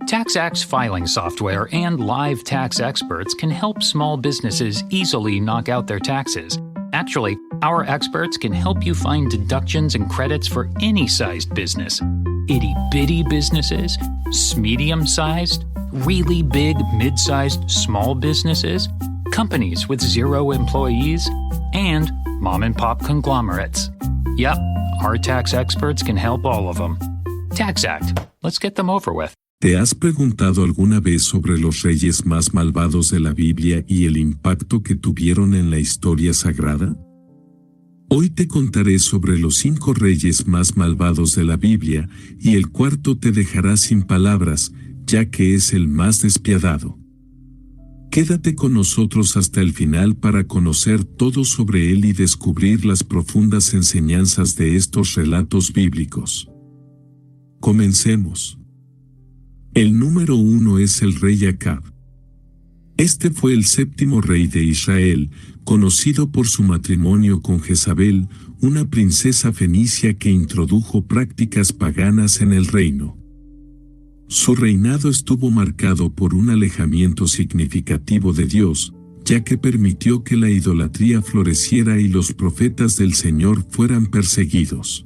TaxAct's filing software and live tax experts can help small businesses easily knock out their taxes. Actually, our experts can help you find deductions and credits for any sized business. Itty-bitty businesses, medium-sized, really big, mid-sized, small businesses, companies with 0 employees, and mom-and-pop conglomerates. Yep, our tax experts can help all of them. TaxAct. Let's get them over with. ¿Te has preguntado alguna vez sobre los reyes más malvados de la Biblia y el impacto que tuvieron en la historia sagrada? Hoy te contaré sobre los 5 reyes más malvados de la Biblia y el cuarto te dejará sin palabras, ya que es el más despiadado. Quédate con nosotros hasta el final para conocer todo sobre él y descubrir las profundas enseñanzas de estos relatos bíblicos. Comencemos. El número 1 es el rey Acab. Este fue el 7º rey de Israel, conocido por su matrimonio con Jezabel, una princesa fenicia que introdujo prácticas paganas en el reino. Su reinado estuvo marcado por un alejamiento significativo de Dios, ya que permitió que la idolatría floreciera y los profetas del Señor fueran perseguidos.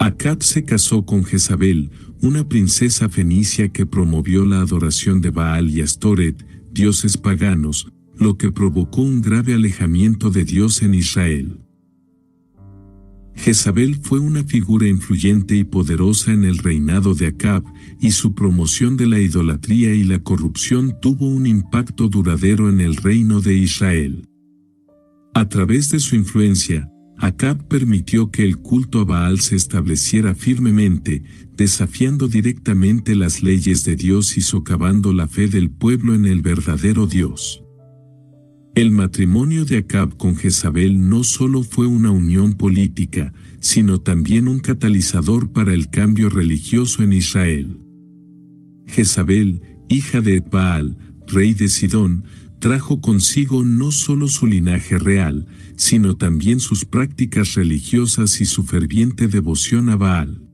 Acab se casó con Jezabel, una princesa fenicia que promovió la adoración de Baal y Astoret, dioses paganos, lo que provocó un grave alejamiento de Dios en Israel. Jezabel fue una figura influyente y poderosa en el reinado de Acab, y su promoción de la idolatría y la corrupción tuvo un impacto duradero en el reino de Israel. A través de su influencia, Acab permitió que el culto a Baal se estableciera firmemente, desafiando directamente las leyes de Dios y socavando la fe del pueblo en el verdadero Dios. El matrimonio de Acab con Jezabel no solo fue una unión política, sino también un catalizador para el cambio religioso en Israel. Jezabel, hija de Baal, rey de Sidón, trajo consigo no solo su linaje real, sino también sus prácticas religiosas y su ferviente devoción a Baal.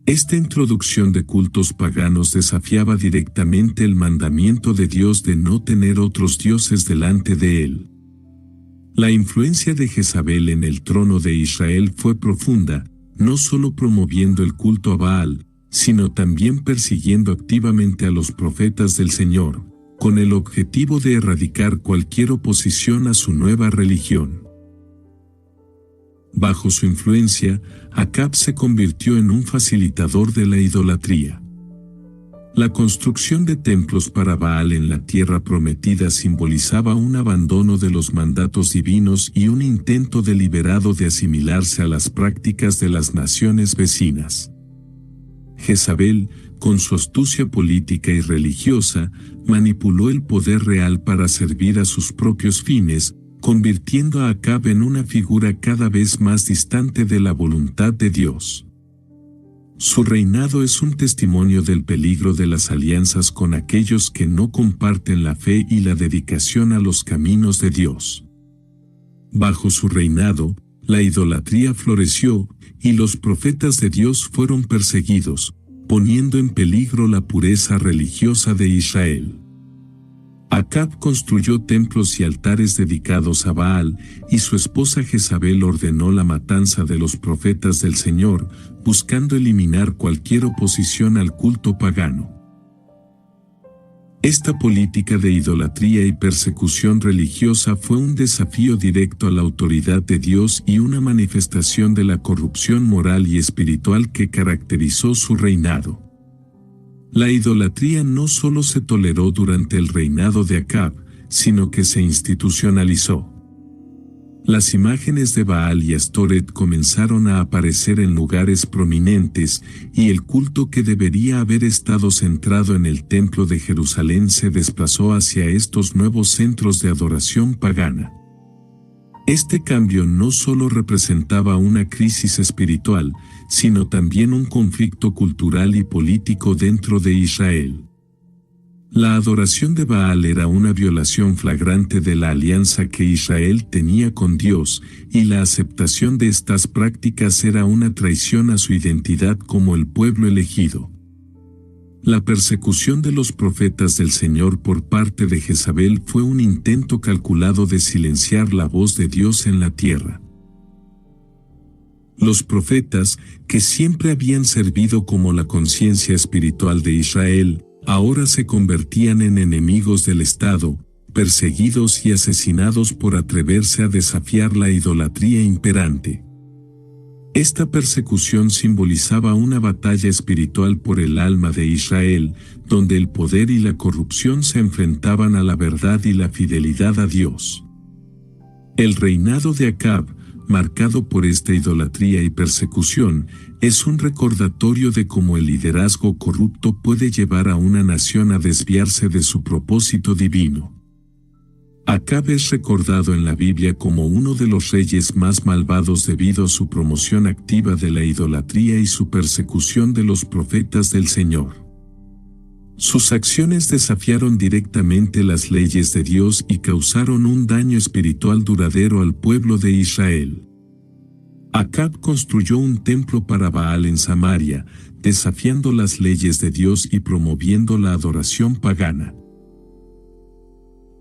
Esta introducción de cultos paganos desafiaba directamente el mandamiento de Dios de no tener otros dioses delante de él. La influencia de Jezabel en el trono de Israel fue profunda, no solo promoviendo el culto a Baal, sino también persiguiendo activamente a los profetas del Señor, con el objetivo de erradicar cualquier oposición a su nueva religión. Bajo su influencia, Acab se convirtió en un facilitador de la idolatría. La construcción de templos para Baal en la tierra prometida simbolizaba un abandono de los mandatos divinos y un intento deliberado de asimilarse a las prácticas de las naciones vecinas. Jezabel, con su astucia política y religiosa, manipuló el poder real para servir a sus propios fines, convirtiendo a Acab en una figura cada vez más distante de la voluntad de Dios. Su reinado es un testimonio del peligro de las alianzas con aquellos que no comparten la fe y la dedicación a los caminos de Dios. Bajo su reinado, la idolatría floreció y los profetas de Dios fueron perseguidos, poniendo en peligro la pureza religiosa de Israel. Acab construyó templos y altares dedicados a Baal, y su esposa Jezabel ordenó la matanza de los profetas del Señor, buscando eliminar cualquier oposición al culto pagano. Esta política de idolatría y persecución religiosa fue un desafío directo a la autoridad de Dios y una manifestación de la corrupción moral y espiritual que caracterizó su reinado. La idolatría no solo se toleró durante el reinado de Acab, sino que se institucionalizó. Las imágenes de Baal y Astoret comenzaron a aparecer en lugares prominentes, y el culto que debería haber estado centrado en el templo de Jerusalén se desplazó hacia estos nuevos centros de adoración pagana. Este cambio no solo representaba una crisis espiritual, sino también un conflicto cultural y político dentro de Israel. La adoración de Baal era una violación flagrante de la alianza que Israel tenía con Dios, y la aceptación de estas prácticas era una traición a su identidad como el pueblo elegido. La persecución de los profetas del Señor por parte de Jezabel fue un intento calculado de silenciar la voz de Dios en la tierra. Los profetas, que siempre habían servido como la conciencia espiritual de Israel, ahora se convertían en enemigos del Estado, perseguidos y asesinados por atreverse a desafiar la idolatría imperante. Esta persecución simbolizaba una batalla espiritual por el alma de Israel, donde el poder y la corrupción se enfrentaban a la verdad y la fidelidad a Dios. El reinado de Acab, marcado por esta idolatría y persecución, es un recordatorio de cómo el liderazgo corrupto puede llevar a una nación a desviarse de su propósito divino. Acab es recordado en la Biblia como uno de los reyes más malvados debido a su promoción activa de la idolatría y su persecución de los profetas del Señor. Sus acciones desafiaron directamente las leyes de Dios y causaron un daño espiritual duradero al pueblo de Israel. Acab construyó un templo para Baal en Samaria, desafiando las leyes de Dios y promoviendo la adoración pagana.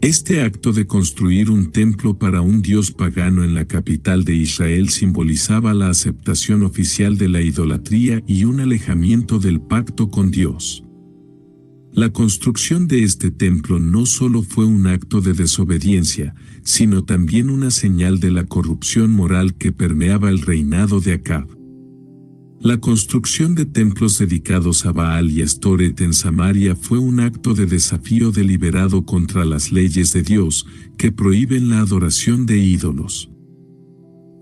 Este acto de construir un templo para un dios pagano en la capital de Israel simbolizaba la aceptación oficial de la idolatría y un alejamiento del pacto con Dios. La construcción de este templo no solo fue un acto de desobediencia, sino también una señal de la corrupción moral que permeaba el reinado de Acab. La construcción de templos dedicados a Baal y Astoret en Samaria fue un acto de desafío deliberado contra las leyes de Dios, que prohíben la adoración de ídolos.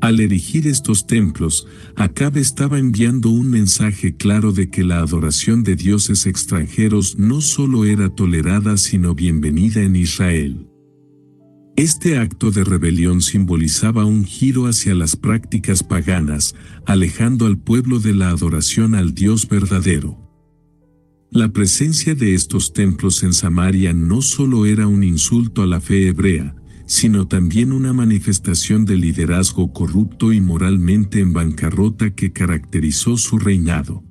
Al erigir estos templos, Acab estaba enviando un mensaje claro de que la adoración de dioses extranjeros no solo era tolerada sino bienvenida en Israel. Este acto de rebelión simbolizaba un giro hacia las prácticas paganas, alejando al pueblo de la adoración al Dios verdadero. La presencia de estos templos en Samaria no solo era un insulto a la fe hebrea, sino también una manifestación del liderazgo corrupto y moralmente en bancarrota que caracterizó su reinado.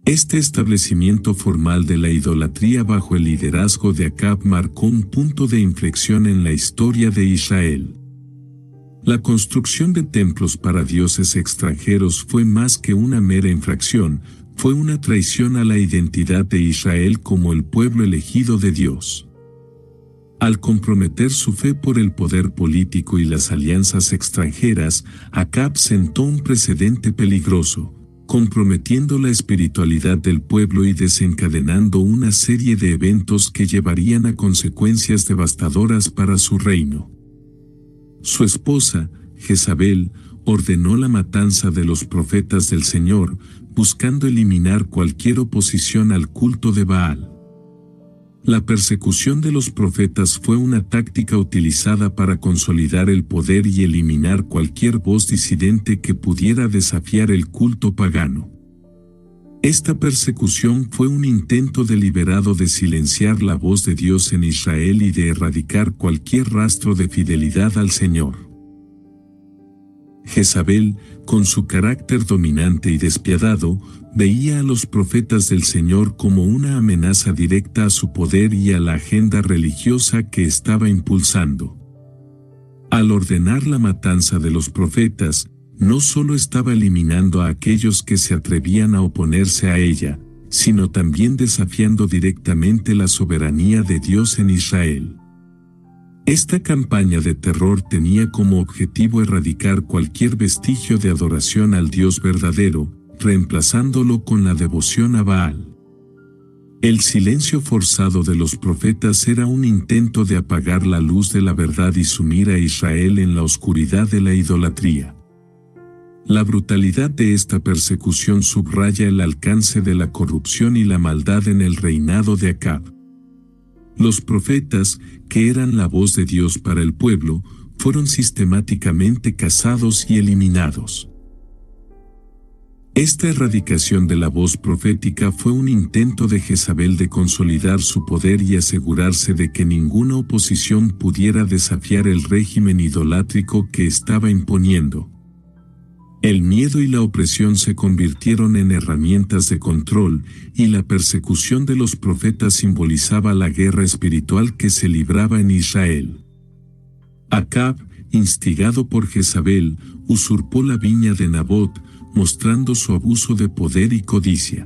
Este establecimiento formal de la idolatría bajo el liderazgo de Acab marcó un punto de inflexión en la historia de Israel. La construcción de templos para dioses extranjeros fue más que una mera infracción, fue una traición a la identidad de Israel como el pueblo elegido de Dios. Al comprometer su fe por el poder político y las alianzas extranjeras, Acab sentó un precedente peligroso, comprometiendo la espiritualidad del pueblo y desencadenando una serie de eventos que llevarían a consecuencias devastadoras para su reino. Su esposa, Jezabel, ordenó la matanza de los profetas del Señor, buscando eliminar cualquier oposición al culto de Baal. La persecución de los profetas fue una táctica utilizada para consolidar el poder y eliminar cualquier voz disidente que pudiera desafiar el culto pagano. Esta persecución fue un intento deliberado de silenciar la voz de Dios en Israel y de erradicar cualquier rastro de fidelidad al Señor. Jezabel, con su carácter dominante y despiadado, veía a los profetas del Señor como una amenaza directa a su poder y a la agenda religiosa que estaba impulsando. Al ordenar la matanza de los profetas, no solo estaba eliminando a aquellos que se atrevían a oponerse a ella, sino también desafiando directamente la soberanía de Dios en Israel. Esta campaña de terror tenía como objetivo erradicar cualquier vestigio de adoración al Dios verdadero, reemplazándolo con la devoción a Baal. El silencio forzado de los profetas era un intento de apagar la luz de la verdad y sumir a Israel en la oscuridad de la idolatría. La brutalidad de esta persecución subraya el alcance de la corrupción y la maldad en el reinado de Acab. Los profetas, que eran la voz de Dios para el pueblo, fueron sistemáticamente cazados y eliminados. Esta erradicación de la voz profética fue un intento de Jezabel de consolidar su poder y asegurarse de que ninguna oposición pudiera desafiar el régimen idolátrico que estaba imponiendo. El miedo y la opresión se convirtieron en herramientas de control, y la persecución de los profetas simbolizaba la guerra espiritual que se libraba en Israel. Acab, instigado por Jezabel, usurpó la viña de Nabot, mostrando su abuso de poder y codicia.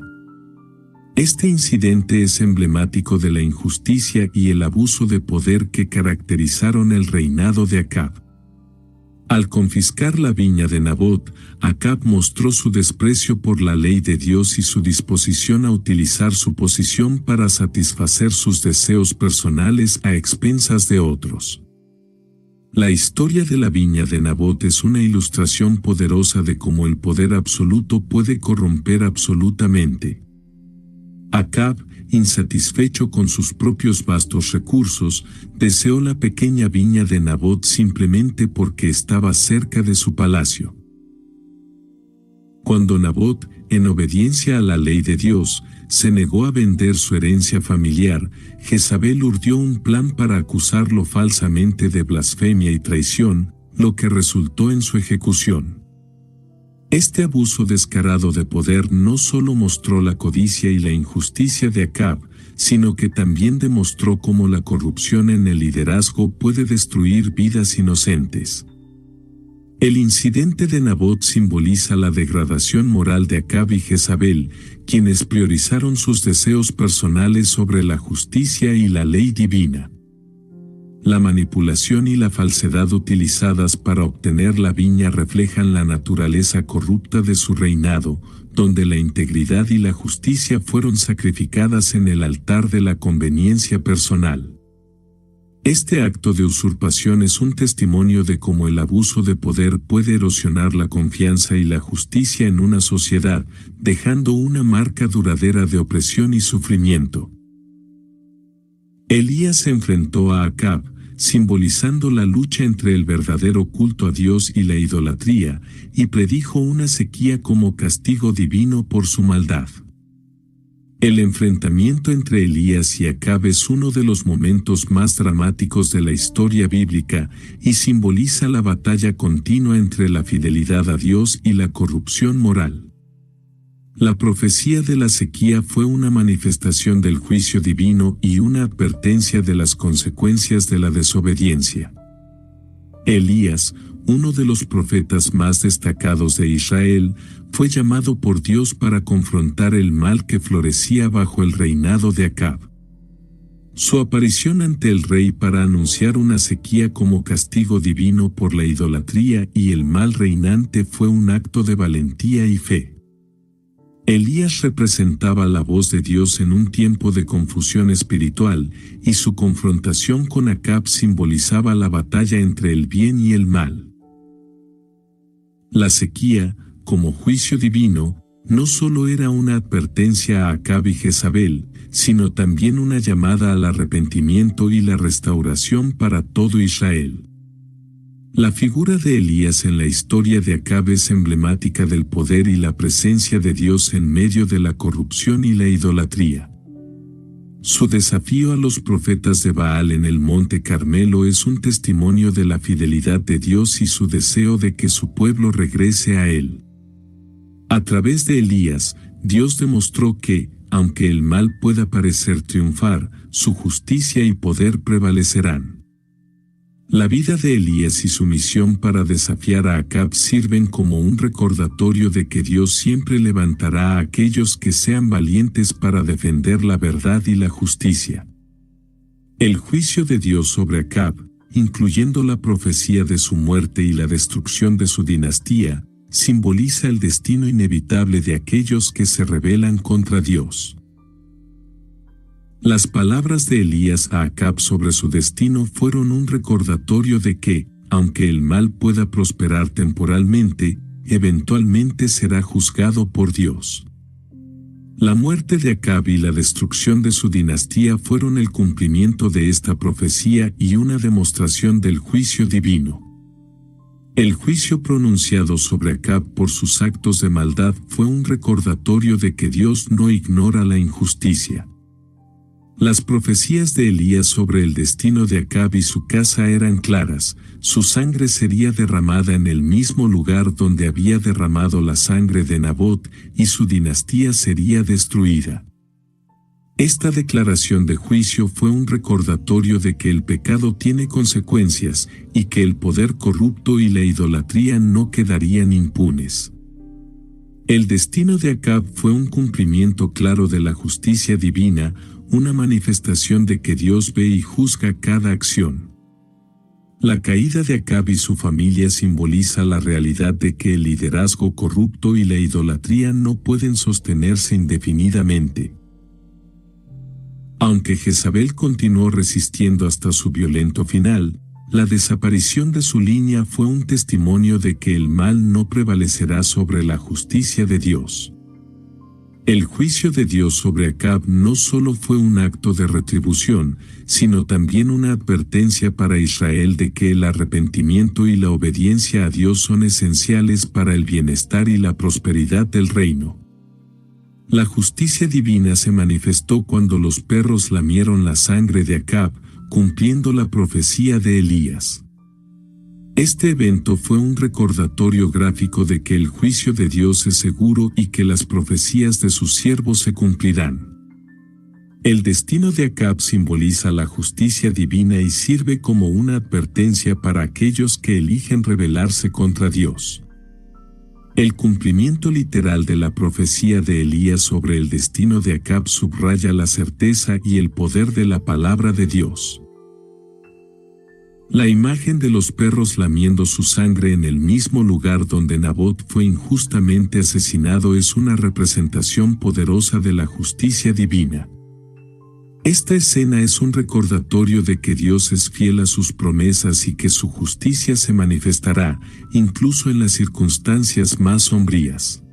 Este incidente es emblemático de la injusticia y el abuso de poder que caracterizaron el reinado de Acab. Al confiscar la viña de Nabot, Acab mostró su desprecio por la ley de Dios y su disposición a utilizar su posición para satisfacer sus deseos personales a expensas de otros. La historia de la viña de Nabot es una ilustración poderosa de cómo el poder absoluto puede corromper absolutamente. Acab, insatisfecho con sus propios vastos recursos, deseó la pequeña viña de Nabot simplemente porque estaba cerca de su palacio. Cuando Nabot, en obediencia a la ley de Dios, se negó a vender su herencia familiar, Jezabel urdió un plan para acusarlo falsamente de blasfemia y traición, lo que resultó en su ejecución. Este abuso descarado de poder no solo mostró la codicia y la injusticia de Acab, sino que también demostró cómo la corrupción en el liderazgo puede destruir vidas inocentes. El incidente de Nabot simboliza la degradación moral de Acab y Jezabel, quienes priorizaron sus deseos personales sobre la justicia y la ley divina. La manipulación y la falsedad utilizadas para obtener la viña reflejan la naturaleza corrupta de su reinado, donde la integridad y la justicia fueron sacrificadas en el altar de la conveniencia personal. Este acto de usurpación es un testimonio de cómo el abuso de poder puede erosionar la confianza y la justicia en una sociedad, dejando una marca duradera de opresión y sufrimiento. Elías se enfrentó a Acab, simbolizando la lucha entre el verdadero culto a Dios y la idolatría, y predijo una sequía como castigo divino por su maldad. El enfrentamiento entre Elías y Acab es uno de los momentos más dramáticos de la historia bíblica y simboliza la batalla continua entre la fidelidad a Dios y la corrupción moral. La profecía de la sequía fue una manifestación del juicio divino y una advertencia de las consecuencias de la desobediencia. Elías, uno de los profetas más destacados de Israel, fue llamado por Dios para confrontar el mal que florecía bajo el reinado de Acab. Su aparición ante el rey para anunciar una sequía como castigo divino por la idolatría y el mal reinante fue un acto de valentía y fe. Elías representaba la voz de Dios en un tiempo de confusión espiritual, y su confrontación con Acab simbolizaba la batalla entre el bien y el mal. La sequía, como juicio divino, no solo era una advertencia a Acab y Jezabel, sino también una llamada al arrepentimiento y la restauración para todo Israel. La figura de Elías en la historia de Acab es emblemática del poder y la presencia de Dios en medio de la corrupción y la idolatría. Su desafío a los profetas de Baal en el Monte Carmelo es un testimonio de la fidelidad de Dios y su deseo de que su pueblo regrese a Él. A través de Elías, Dios demostró que, aunque el mal pueda parecer triunfar, su justicia y poder prevalecerán. La vida de Elías y su misión para desafiar a Acab sirven como un recordatorio de que Dios siempre levantará a aquellos que sean valientes para defender la verdad y la justicia. El juicio de Dios sobre Acab, incluyendo la profecía de su muerte y la destrucción de su dinastía, simboliza el destino inevitable de aquellos que se rebelan contra Dios. Las palabras de Elías a Acab sobre su destino fueron un recordatorio de que, aunque el mal pueda prosperar temporalmente, eventualmente será juzgado por Dios. La muerte de Acab y la destrucción de su dinastía fueron el cumplimiento de esta profecía y una demostración del juicio divino. El juicio pronunciado sobre Acab por sus actos de maldad fue un recordatorio de que Dios no ignora la injusticia. Las profecías de Elías sobre el destino de Acab y su casa eran claras: su sangre sería derramada en el mismo lugar donde había derramado la sangre de Nabot, y su dinastía sería destruida. Esta declaración de juicio fue un recordatorio de que el pecado tiene consecuencias, y que el poder corrupto y la idolatría no quedarían impunes. El destino de Acab fue un cumplimiento claro de la justicia divina, una manifestación de que Dios ve y juzga cada acción. La caída de Acab y su familia simboliza la realidad de que el liderazgo corrupto y la idolatría no pueden sostenerse indefinidamente. Aunque Jezabel continuó resistiendo hasta su violento final, la desaparición de su línea fue un testimonio de que el mal no prevalecerá sobre la justicia de Dios. El juicio de Dios sobre Acab no solo fue un acto de retribución, sino también una advertencia para Israel de que el arrepentimiento y la obediencia a Dios son esenciales para el bienestar y la prosperidad del reino. La justicia divina se manifestó cuando los perros lamieron la sangre de Acab, cumpliendo la profecía de Elías. Este evento fue un recordatorio gráfico de que el juicio de Dios es seguro y que las profecías de sus siervos se cumplirán. El destino de Acab simboliza la justicia divina y sirve como una advertencia para aquellos que eligen rebelarse contra Dios. El cumplimiento literal de la profecía de Elías sobre el destino de Acab subraya la certeza y el poder de la palabra de Dios. La imagen de los perros lamiendo su sangre en el mismo lugar donde Nabot fue injustamente asesinado es una representación poderosa de la justicia divina. Esta escena es un recordatorio de que Dios es fiel a sus promesas y que su justicia se manifestará, incluso en las circunstancias más sombrías.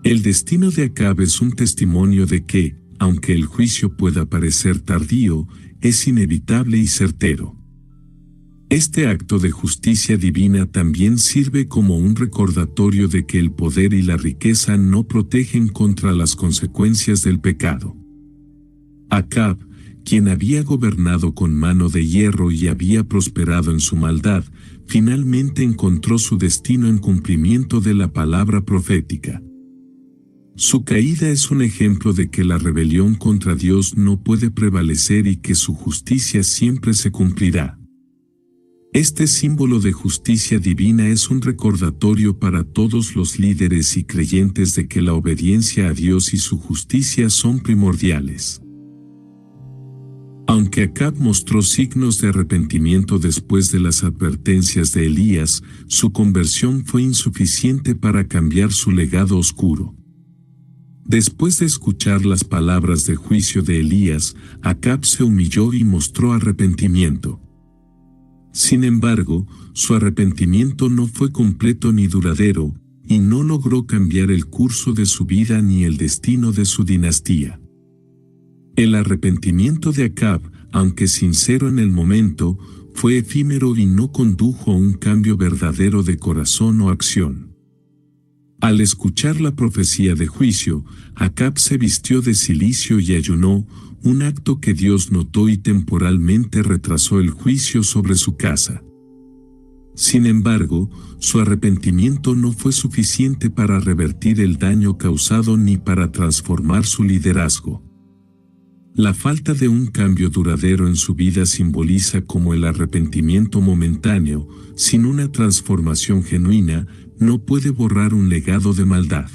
El destino de Acab es un testimonio de que, aunque el juicio pueda parecer tardío, es inevitable y certero. Este acto de justicia divina también sirve como un recordatorio de que el poder y la riqueza no protegen contra las consecuencias del pecado. Acab, quien había gobernado con mano de hierro y había prosperado en su maldad, finalmente encontró su destino en cumplimiento de la palabra profética. Su caída es un ejemplo de que la rebelión contra Dios no puede prevalecer y que su justicia siempre se cumplirá. Este símbolo de justicia divina es un recordatorio para todos los líderes y creyentes de que la obediencia a Dios y su justicia son primordiales. Aunque Acab mostró signos de arrepentimiento después de las advertencias de Elías, su conversión fue insuficiente para cambiar su legado oscuro. Después de escuchar las palabras de juicio de Elías, Acab se humilló y mostró arrepentimiento. Sin embargo, su arrepentimiento no fue completo ni duradero, y no logró cambiar el curso de su vida ni el destino de su dinastía. El arrepentimiento de Acab, aunque sincero en el momento, fue efímero y no condujo a un cambio verdadero de corazón o acción. Al escuchar la profecía de juicio, Acab se vistió de cilicio y ayunó, un acto que Dios notó y temporalmente retrasó el juicio sobre su casa. Sin embargo, su arrepentimiento no fue suficiente para revertir el daño causado ni para transformar su liderazgo. La falta de un cambio duradero en su vida simboliza como el arrepentimiento momentáneo, sin una transformación genuina, no puede borrar un legado de maldad.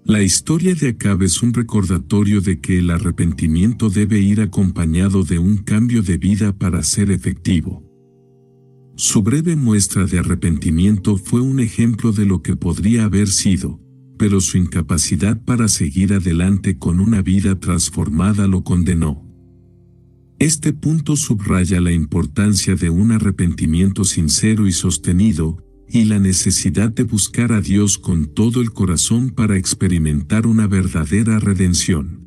La historia de Acab es un recordatorio de que el arrepentimiento debe ir acompañado de un cambio de vida para ser efectivo. Su breve muestra de arrepentimiento fue un ejemplo de lo que podría haber sido, pero su incapacidad para seguir adelante con una vida transformada lo condenó. Este punto subraya la importancia de un arrepentimiento sincero y sostenido, y la necesidad de buscar a Dios con todo el corazón para experimentar una verdadera redención.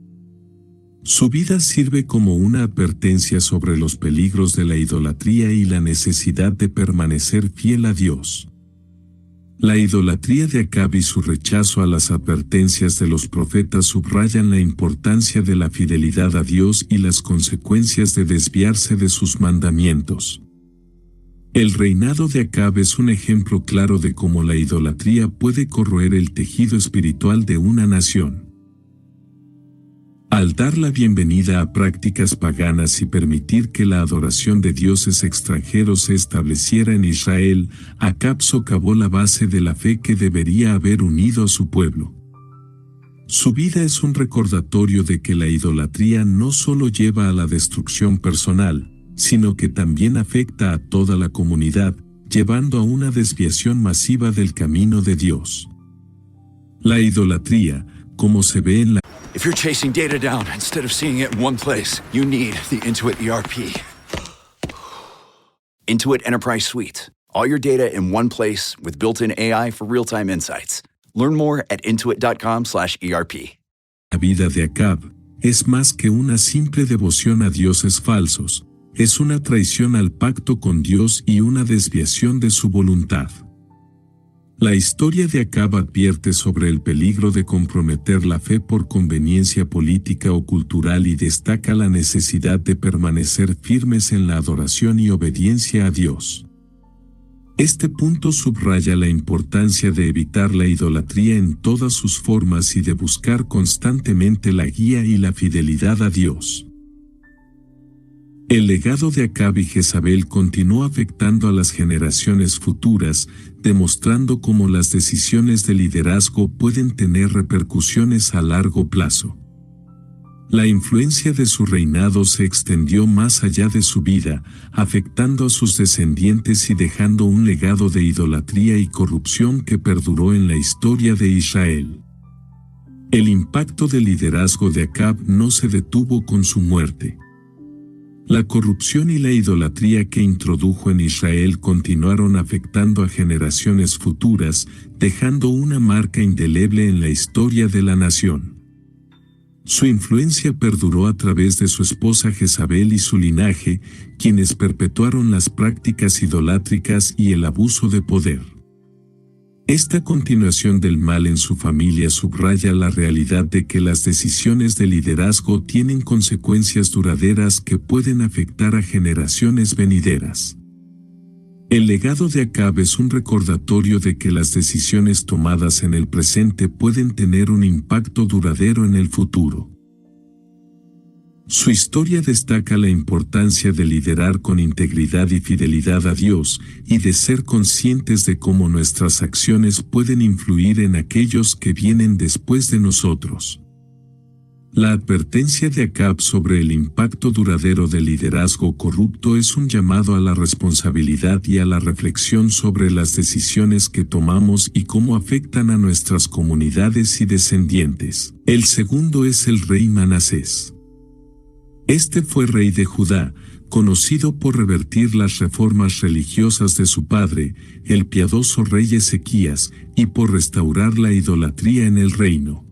Su vida sirve como una advertencia sobre los peligros de la idolatría y la necesidad de permanecer fiel a Dios. La idolatría de Acab y su rechazo a las advertencias de los profetas subrayan la importancia de la fidelidad a Dios y las consecuencias de desviarse de sus mandamientos. El reinado de Acab es un ejemplo claro de cómo la idolatría puede corroer el tejido espiritual de una nación. Al dar la bienvenida a prácticas paganas y permitir que la adoración de dioses extranjeros se estableciera en Israel, Acab socavó la base de la fe que debería haber unido a su pueblo. Su vida es un recordatorio de que la idolatría no solo lleva a la destrucción personal, sino que también afecta a toda la comunidad, llevando a una desviación masiva del camino de Dios. La idolatría, como se ve en la If you're chasing data down instead of seeing it in one place, you need the Intuit ERP. Intuit Enterprise Suite. All your data in one place with built-in AI for real-time insights. Learn more at intuit.com/ERP. La vida de Acab es más que una simple devoción a dioses falsos, es una traición al pacto con Dios y una desviación de su voluntad. La historia de Acab advierte sobre el peligro de comprometer la fe por conveniencia política o cultural y destaca la necesidad de permanecer firmes en la adoración y obediencia a Dios. Este punto subraya la importancia de evitar la idolatría en todas sus formas y de buscar constantemente la guía y la fidelidad a Dios. El legado de Acab y Jezabel continuó afectando a las generaciones futuras, demostrando cómo las decisiones de liderazgo pueden tener repercusiones a largo plazo. La influencia de su reinado se extendió más allá de su vida, afectando a sus descendientes y dejando un legado de idolatría y corrupción que perduró en la historia de Israel. El impacto del liderazgo de Acab no se detuvo con su muerte. La corrupción y la idolatría que introdujo en Israel continuaron afectando a generaciones futuras, dejando una marca indeleble en la historia de la nación. Su influencia perduró a través de su esposa Jezabel y su linaje, quienes perpetuaron las prácticas idolátricas y el abuso de poder. Esta continuación del mal en su familia subraya la realidad de que las decisiones de liderazgo tienen consecuencias duraderas que pueden afectar a generaciones venideras. El legado de Acab es un recordatorio de que las decisiones tomadas en el presente pueden tener un impacto duradero en el futuro. Su historia destaca la importancia de liderar con integridad y fidelidad a Dios, y de ser conscientes de cómo nuestras acciones pueden influir en aquellos que vienen después de nosotros. La advertencia de Acab sobre el impacto duradero del liderazgo corrupto es un llamado a la responsabilidad y a la reflexión sobre las decisiones que tomamos y cómo afectan a nuestras comunidades y descendientes. El segundo es el rey Manasés. Este fue rey de Judá, conocido por revertir las reformas religiosas de su padre, el piadoso rey Ezequías, y por restaurar la idolatría en el reino.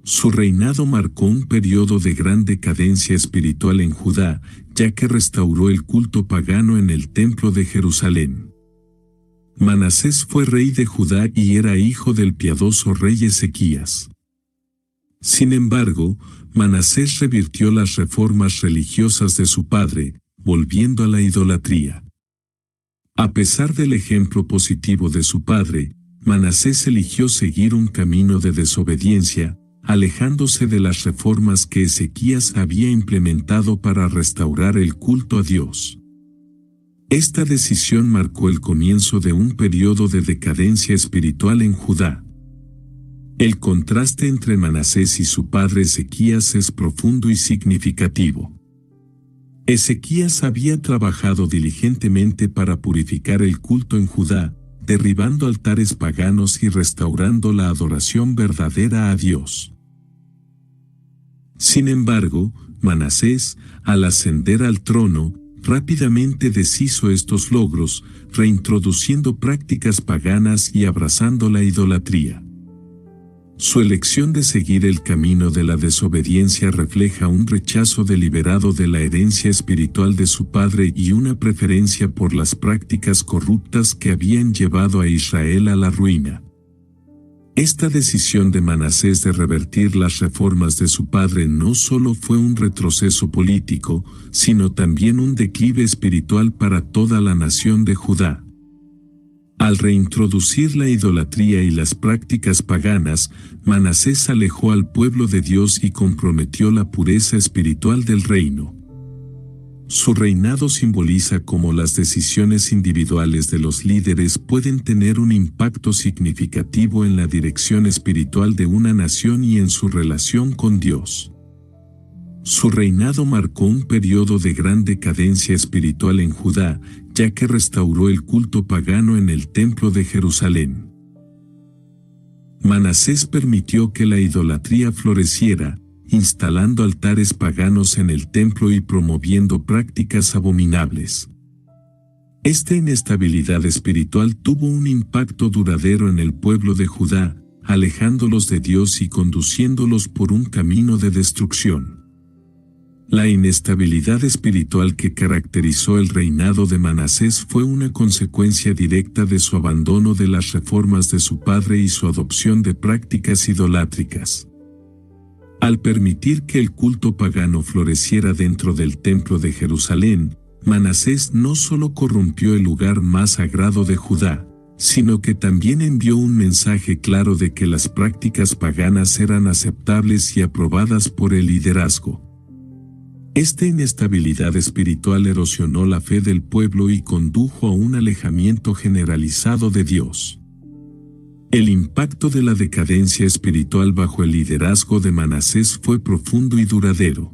Su reinado marcó un periodo de gran decadencia espiritual en Judá, ya que restauró el culto pagano en el templo de Jerusalén. Manasés fue rey de Judá y era hijo del piadoso rey Ezequías. Sin embargo, Manasés revirtió las reformas religiosas de su padre, volviendo a la idolatría. A pesar del ejemplo positivo de su padre, Manasés eligió seguir un camino de desobediencia, alejándose de las reformas que Ezequías había implementado para restaurar el culto a Dios. Esta decisión marcó el comienzo de un periodo de decadencia espiritual en Judá. El contraste entre Manasés y su padre Ezequías es profundo y significativo. Ezequías había trabajado diligentemente para purificar el culto en Judá, derribando altares paganos y restaurando la adoración verdadera a Dios. Sin embargo, Manasés, al ascender al trono, rápidamente deshizo estos logros, reintroduciendo prácticas paganas y abrazando la idolatría. Su elección de seguir el camino de la desobediencia refleja un rechazo deliberado de la herencia espiritual de su padre y una preferencia por las prácticas corruptas que habían llevado a Israel a la ruina. Esta decisión de Manasés de revertir las reformas de su padre no solo fue un retroceso político, sino también un declive espiritual para toda la nación de Judá. Al reintroducir la idolatría y las prácticas paganas, Manasés alejó al pueblo de Dios y comprometió la pureza espiritual del reino. Su reinado simboliza cómo las decisiones individuales de los líderes pueden tener un impacto significativo en la dirección espiritual de una nación y en su relación con Dios. Su reinado marcó un periodo de gran decadencia espiritual en Judá, ya que restauró el culto pagano en el templo de Jerusalén. Manasés permitió que la idolatría floreciera, instalando altares paganos en el templo y promoviendo prácticas abominables. Esta inestabilidad espiritual tuvo un impacto duradero en el pueblo de Judá, alejándolos de Dios y conduciéndolos por un camino de destrucción. La inestabilidad espiritual que caracterizó el reinado de Manasés fue una consecuencia directa de su abandono de las reformas de su padre y su adopción de prácticas idolátricas. Al permitir que el culto pagano floreciera dentro del templo de Jerusalén, Manasés no solo corrompió el lugar más sagrado de Judá, sino que también envió un mensaje claro de que las prácticas paganas eran aceptables y aprobadas por el liderazgo. Esta inestabilidad espiritual erosionó la fe del pueblo y condujo a un alejamiento generalizado de Dios. El impacto de la decadencia espiritual bajo el liderazgo de Manasés fue profundo y duradero.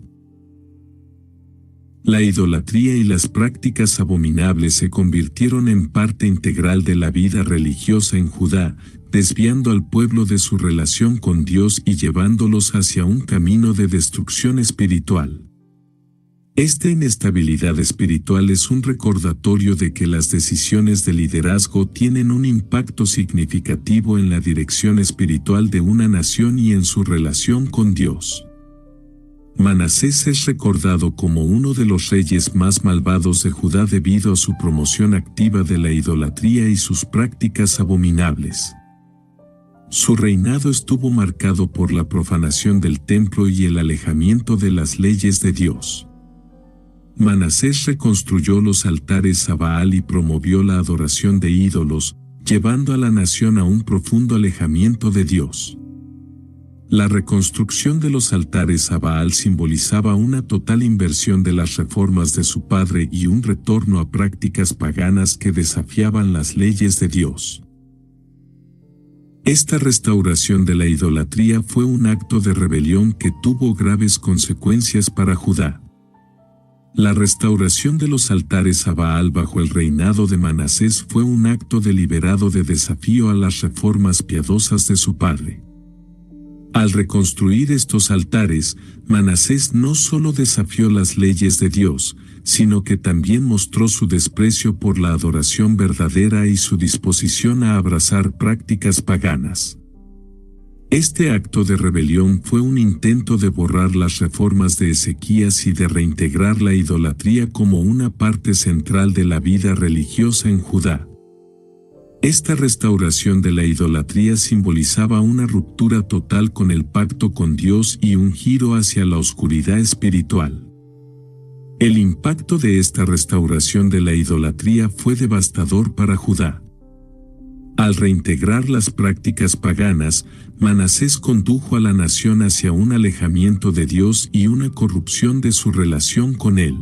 La idolatría y las prácticas abominables se convirtieron en parte integral de la vida religiosa en Judá, desviando al pueblo de su relación con Dios y llevándolos hacia un camino de destrucción espiritual. Esta inestabilidad espiritual es un recordatorio de que las decisiones de liderazgo tienen un impacto significativo en la dirección espiritual de una nación y en su relación con Dios. Manasés es recordado como uno de los reyes más malvados de Judá debido a su promoción activa de la idolatría y sus prácticas abominables. Su reinado estuvo marcado por la profanación del templo y el alejamiento de las leyes de Dios. Manasés reconstruyó los altares a Baal y promovió la adoración de ídolos, llevando a la nación a un profundo alejamiento de Dios. La reconstrucción de los altares a Baal simbolizaba una total inversión de las reformas de su padre y un retorno a prácticas paganas que desafiaban las leyes de Dios. Esta restauración de la idolatría fue un acto de rebelión que tuvo graves consecuencias para Judá. La restauración de los altares a Baal bajo el reinado de Manasés fue un acto deliberado de desafío a las reformas piadosas de su padre. Al reconstruir estos altares, Manasés no solo desafió las leyes de Dios, sino que también mostró su desprecio por la adoración verdadera y su disposición a abrazar prácticas paganas. Este acto de rebelión fue un intento de borrar las reformas de Ezequías y de reintegrar la idolatría como una parte central de la vida religiosa en Judá. Esta restauración de la idolatría simbolizaba una ruptura total con el pacto con Dios y un giro hacia la oscuridad espiritual. El impacto de esta restauración de la idolatría fue devastador para Judá. Al reintegrar las prácticas paganas, Manasés condujo a la nación hacia un alejamiento de Dios y una corrupción de su relación con Él.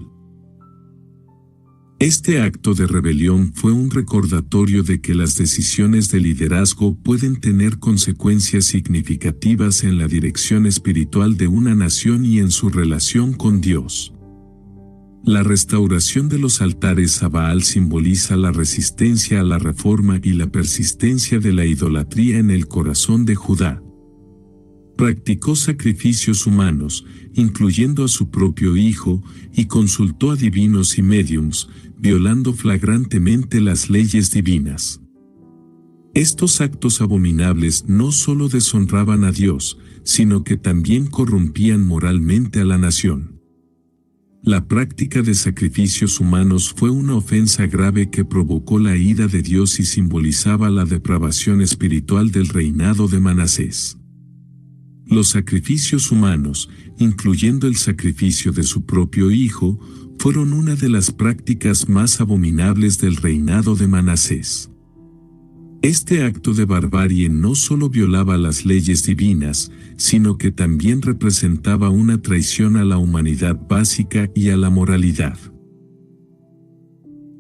Este acto de rebelión fue un recordatorio de que las decisiones de liderazgo pueden tener consecuencias significativas en la dirección espiritual de una nación y en su relación con Dios. La restauración de los altares a Baal simboliza la resistencia a la reforma y la persistencia de la idolatría en el corazón de Judá. Practicó sacrificios humanos, incluyendo a su propio hijo, y consultó a divinos y médiums, violando flagrantemente las leyes divinas. Estos actos abominables no solo deshonraban a Dios, sino que también corrompían moralmente a la nación. La práctica de sacrificios humanos fue una ofensa grave que provocó la ira de Dios y simbolizaba la depravación espiritual del reinado de Manasés. Los sacrificios humanos, incluyendo el sacrificio de su propio hijo, fueron una de las prácticas más abominables del reinado de Manasés. Este acto de barbarie no solo violaba las leyes divinas, sino que también representaba una traición a la humanidad básica y a la moralidad.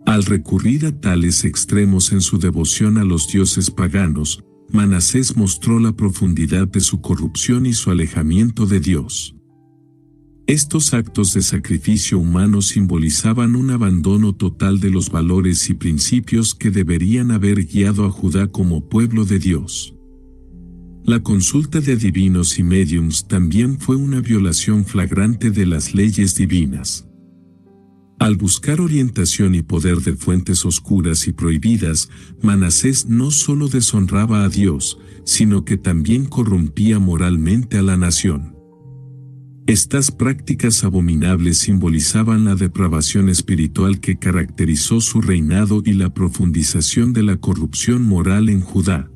Al recurrir a tales extremos en su devoción a los dioses paganos, Manasés mostró la profundidad de su corrupción y su alejamiento de Dios. Estos actos de sacrificio humano simbolizaban un abandono total de los valores y principios que deberían haber guiado a Judá como pueblo de Dios. La consulta de adivinos y médiums también fue una violación flagrante de las leyes divinas. Al buscar orientación y poder de fuentes oscuras y prohibidas, Manasés no solo deshonraba a Dios, sino que también corrompía moralmente a la nación. Estas prácticas abominables simbolizaban la depravación espiritual que caracterizó su reinado y la profundización de la corrupción moral en Judá.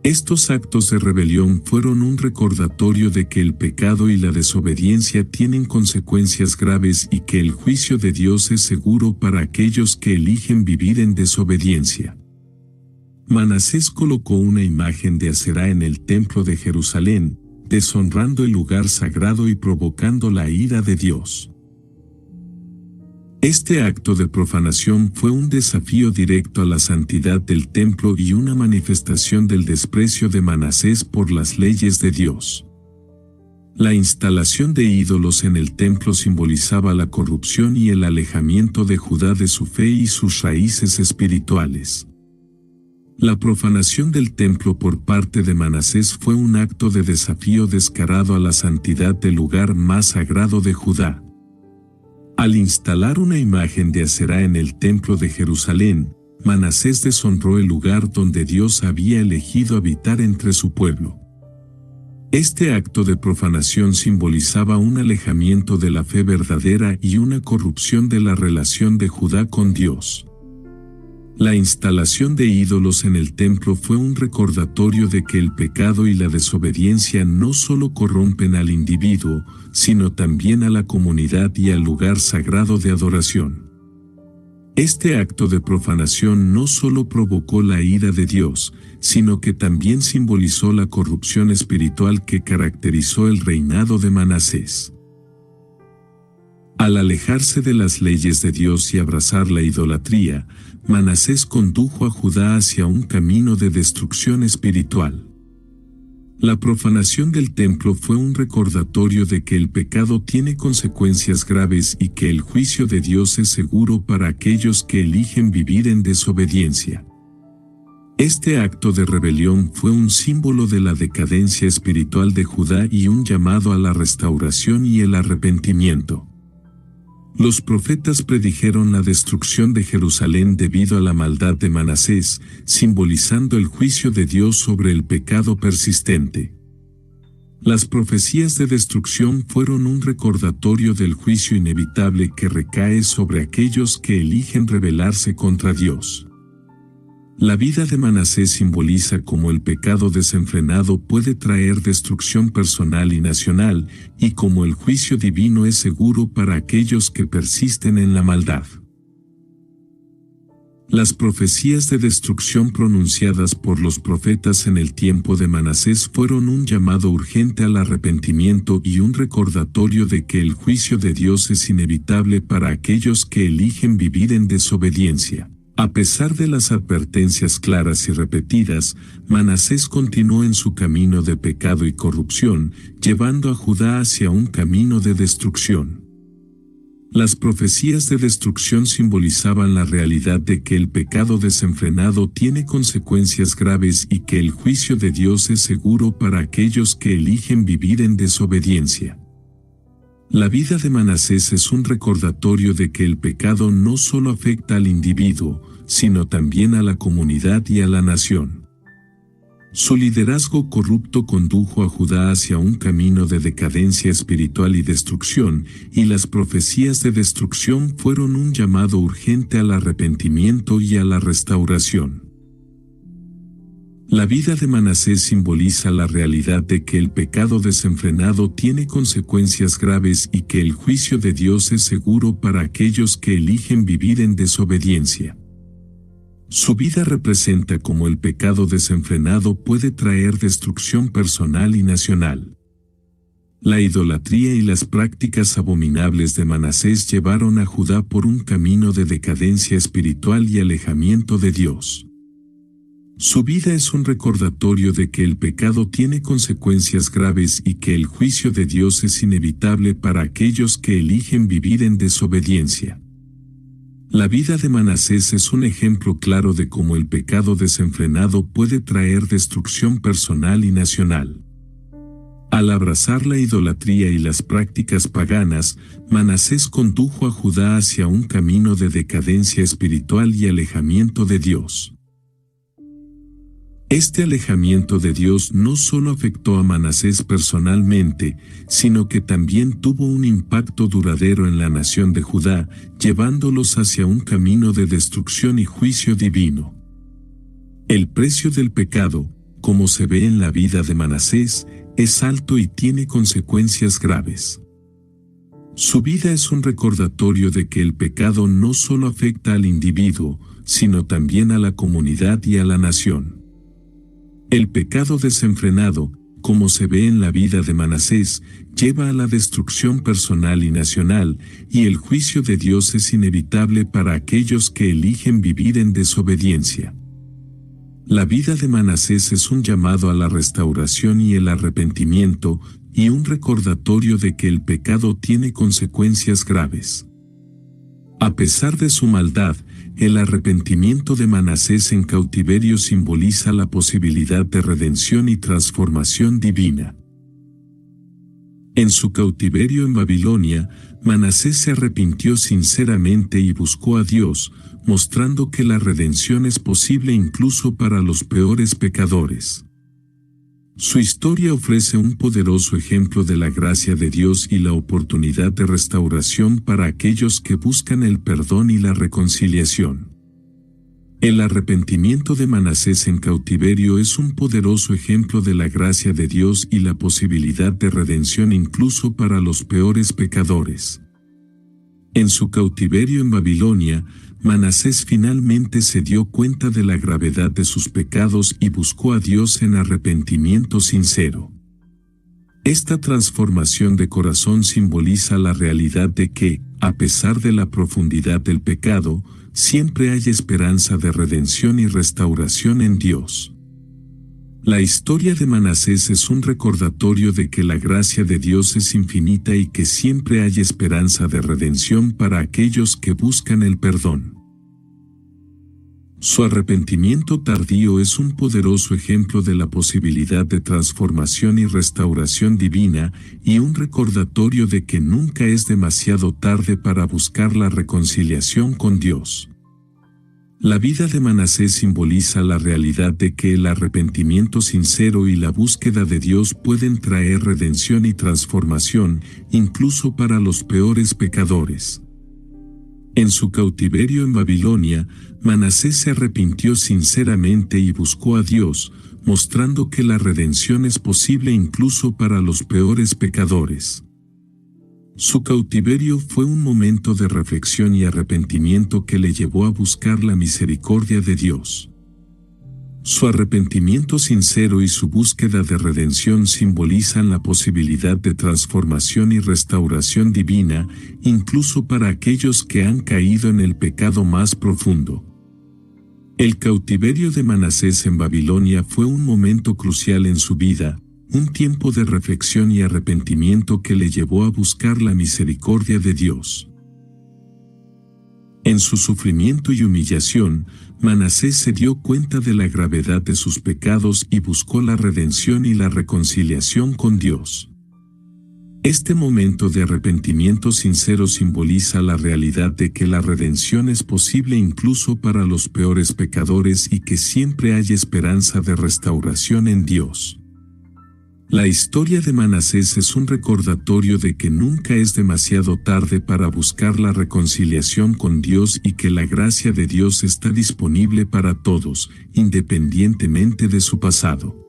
Estos actos de rebelión fueron un recordatorio de que el pecado y la desobediencia tienen consecuencias graves y que el juicio de Dios es seguro para aquellos que eligen vivir en desobediencia. Manasés colocó una imagen de Aserá en el templo de Jerusalén, deshonrando el lugar sagrado y provocando la ira de Dios. Este acto de profanación fue un desafío directo a la santidad del templo y una manifestación del desprecio de Manasés por las leyes de Dios. La instalación de ídolos en el templo simbolizaba la corrupción y el alejamiento de Judá de su fe y sus raíces espirituales. La profanación del templo por parte de Manasés fue un acto de desafío descarado a la santidad del lugar más sagrado de Judá. Al instalar una imagen de Aserá en el templo de Jerusalén, Manasés deshonró el lugar donde Dios había elegido habitar entre su pueblo. Este acto de profanación simbolizaba un alejamiento de la fe verdadera y una corrupción de la relación de Judá con Dios. La instalación de ídolos en el templo fue un recordatorio de que el pecado y la desobediencia no solo corrompen al individuo, sino también a la comunidad y al lugar sagrado de adoración. Este acto de profanación no solo provocó la ira de Dios, sino que también simbolizó la corrupción espiritual que caracterizó el reinado de Manasés. Al alejarse de las leyes de Dios y abrazar la idolatría, Manasés condujo a Judá hacia un camino de destrucción espiritual. La profanación del templo fue un recordatorio de que el pecado tiene consecuencias graves y que el juicio de Dios es seguro para aquellos que eligen vivir en desobediencia. Este acto de rebelión fue un símbolo de la decadencia espiritual de Judá y un llamado a la restauración y el arrepentimiento. Los profetas predijeron la destrucción de Jerusalén debido a la maldad de Manasés, simbolizando el juicio de Dios sobre el pecado persistente. Las profecías de destrucción fueron un recordatorio del juicio inevitable que recae sobre aquellos que eligen rebelarse contra Dios. La vida de Manasés simboliza cómo el pecado desenfrenado puede traer destrucción personal y nacional, y cómo el juicio divino es seguro para aquellos que persisten en la maldad. Las profecías de destrucción pronunciadas por los profetas en el tiempo de Manasés fueron un llamado urgente al arrepentimiento y un recordatorio de que el juicio de Dios es inevitable para aquellos que eligen vivir en desobediencia. A pesar de las advertencias claras y repetidas, Manasés continuó en su camino de pecado y corrupción, llevando a Judá hacia un camino de destrucción. Las profecías de destrucción simbolizaban la realidad de que el pecado desenfrenado tiene consecuencias graves y que el juicio de Dios es seguro para aquellos que eligen vivir en desobediencia. La vida de Manasés es un recordatorio de que el pecado no solo afecta al individuo, sino también a la comunidad y a la nación. Su liderazgo corrupto condujo a Judá hacia un camino de decadencia espiritual y destrucción, y las profecías de destrucción fueron un llamado urgente al arrepentimiento y a la restauración. La vida de Manasés simboliza la realidad de que el pecado desenfrenado tiene consecuencias graves y que el juicio de Dios es seguro para aquellos que eligen vivir en desobediencia. Su vida representa cómo el pecado desenfrenado puede traer destrucción personal y nacional. La idolatría y las prácticas abominables de Manasés llevaron a Judá por un camino de decadencia espiritual y alejamiento de Dios. Su vida es un recordatorio de que el pecado tiene consecuencias graves y que el juicio de Dios es inevitable para aquellos que eligen vivir en desobediencia. La vida de Manasés es un ejemplo claro de cómo el pecado desenfrenado puede traer destrucción personal y nacional. Al abrazar la idolatría y las prácticas paganas, Manasés condujo a Judá hacia un camino de decadencia espiritual y alejamiento de Dios. Este alejamiento de Dios no solo afectó a Manasés personalmente, sino que también tuvo un impacto duradero en la nación de Judá, llevándolos hacia un camino de destrucción y juicio divino. El precio del pecado, como se ve en la vida de Manasés, es alto y tiene consecuencias graves. Su vida es un recordatorio de que el pecado no solo afecta al individuo, sino también a la comunidad y a la nación. El pecado desenfrenado, como se ve en la vida de Manasés, lleva a la destrucción personal y nacional, y el juicio de Dios es inevitable para aquellos que eligen vivir en desobediencia. La vida de Manasés es un llamado a la restauración y el arrepentimiento, y un recordatorio de que el pecado tiene consecuencias graves. A pesar de su maldad, el arrepentimiento de Manasés en cautiverio simboliza la posibilidad de redención y transformación divina. En su cautiverio en Babilonia, Manasés se arrepintió sinceramente y buscó a Dios, mostrando que la redención es posible incluso para los peores pecadores. Su historia ofrece un poderoso ejemplo de la gracia de Dios y la oportunidad de restauración para aquellos que buscan el perdón y la reconciliación. El arrepentimiento de Manasés en cautiverio es un poderoso ejemplo de la gracia de Dios y la posibilidad de redención incluso para los peores pecadores. En su cautiverio en Babilonia, Manasés finalmente se dio cuenta de la gravedad de sus pecados y buscó a Dios en arrepentimiento sincero. Esta transformación de corazón simboliza la realidad de que, a pesar de la profundidad del pecado, siempre hay esperanza de redención y restauración en Dios. La historia de Manasés es un recordatorio de que la gracia de Dios es infinita y que siempre hay esperanza de redención para aquellos que buscan el perdón. Su arrepentimiento tardío es un poderoso ejemplo de la posibilidad de transformación y restauración divina y un recordatorio de que nunca es demasiado tarde para buscar la reconciliación con Dios. La vida de Manasés simboliza la realidad de que el arrepentimiento sincero y la búsqueda de Dios pueden traer redención y transformación, incluso para los peores pecadores. En su cautiverio en Babilonia, Manasés se arrepintió sinceramente y buscó a Dios, mostrando que la redención es posible incluso para los peores pecadores. Su cautiverio fue un momento de reflexión y arrepentimiento que le llevó a buscar la misericordia de Dios. Su arrepentimiento sincero y su búsqueda de redención simbolizan la posibilidad de transformación y restauración divina, incluso para aquellos que han caído en el pecado más profundo. El cautiverio de Manasés en Babilonia fue un momento crucial en su vida, un tiempo de reflexión y arrepentimiento que le llevó a buscar la misericordia de Dios. En su sufrimiento y humillación, Manasés se dio cuenta de la gravedad de sus pecados y buscó la redención y la reconciliación con Dios. Este momento de arrepentimiento sincero simboliza la realidad de que la redención es posible incluso para los peores pecadores y que siempre hay esperanza de restauración en Dios. La historia de Manasés es un recordatorio de que nunca es demasiado tarde para buscar la reconciliación con Dios y que la gracia de Dios está disponible para todos, independientemente de su pasado.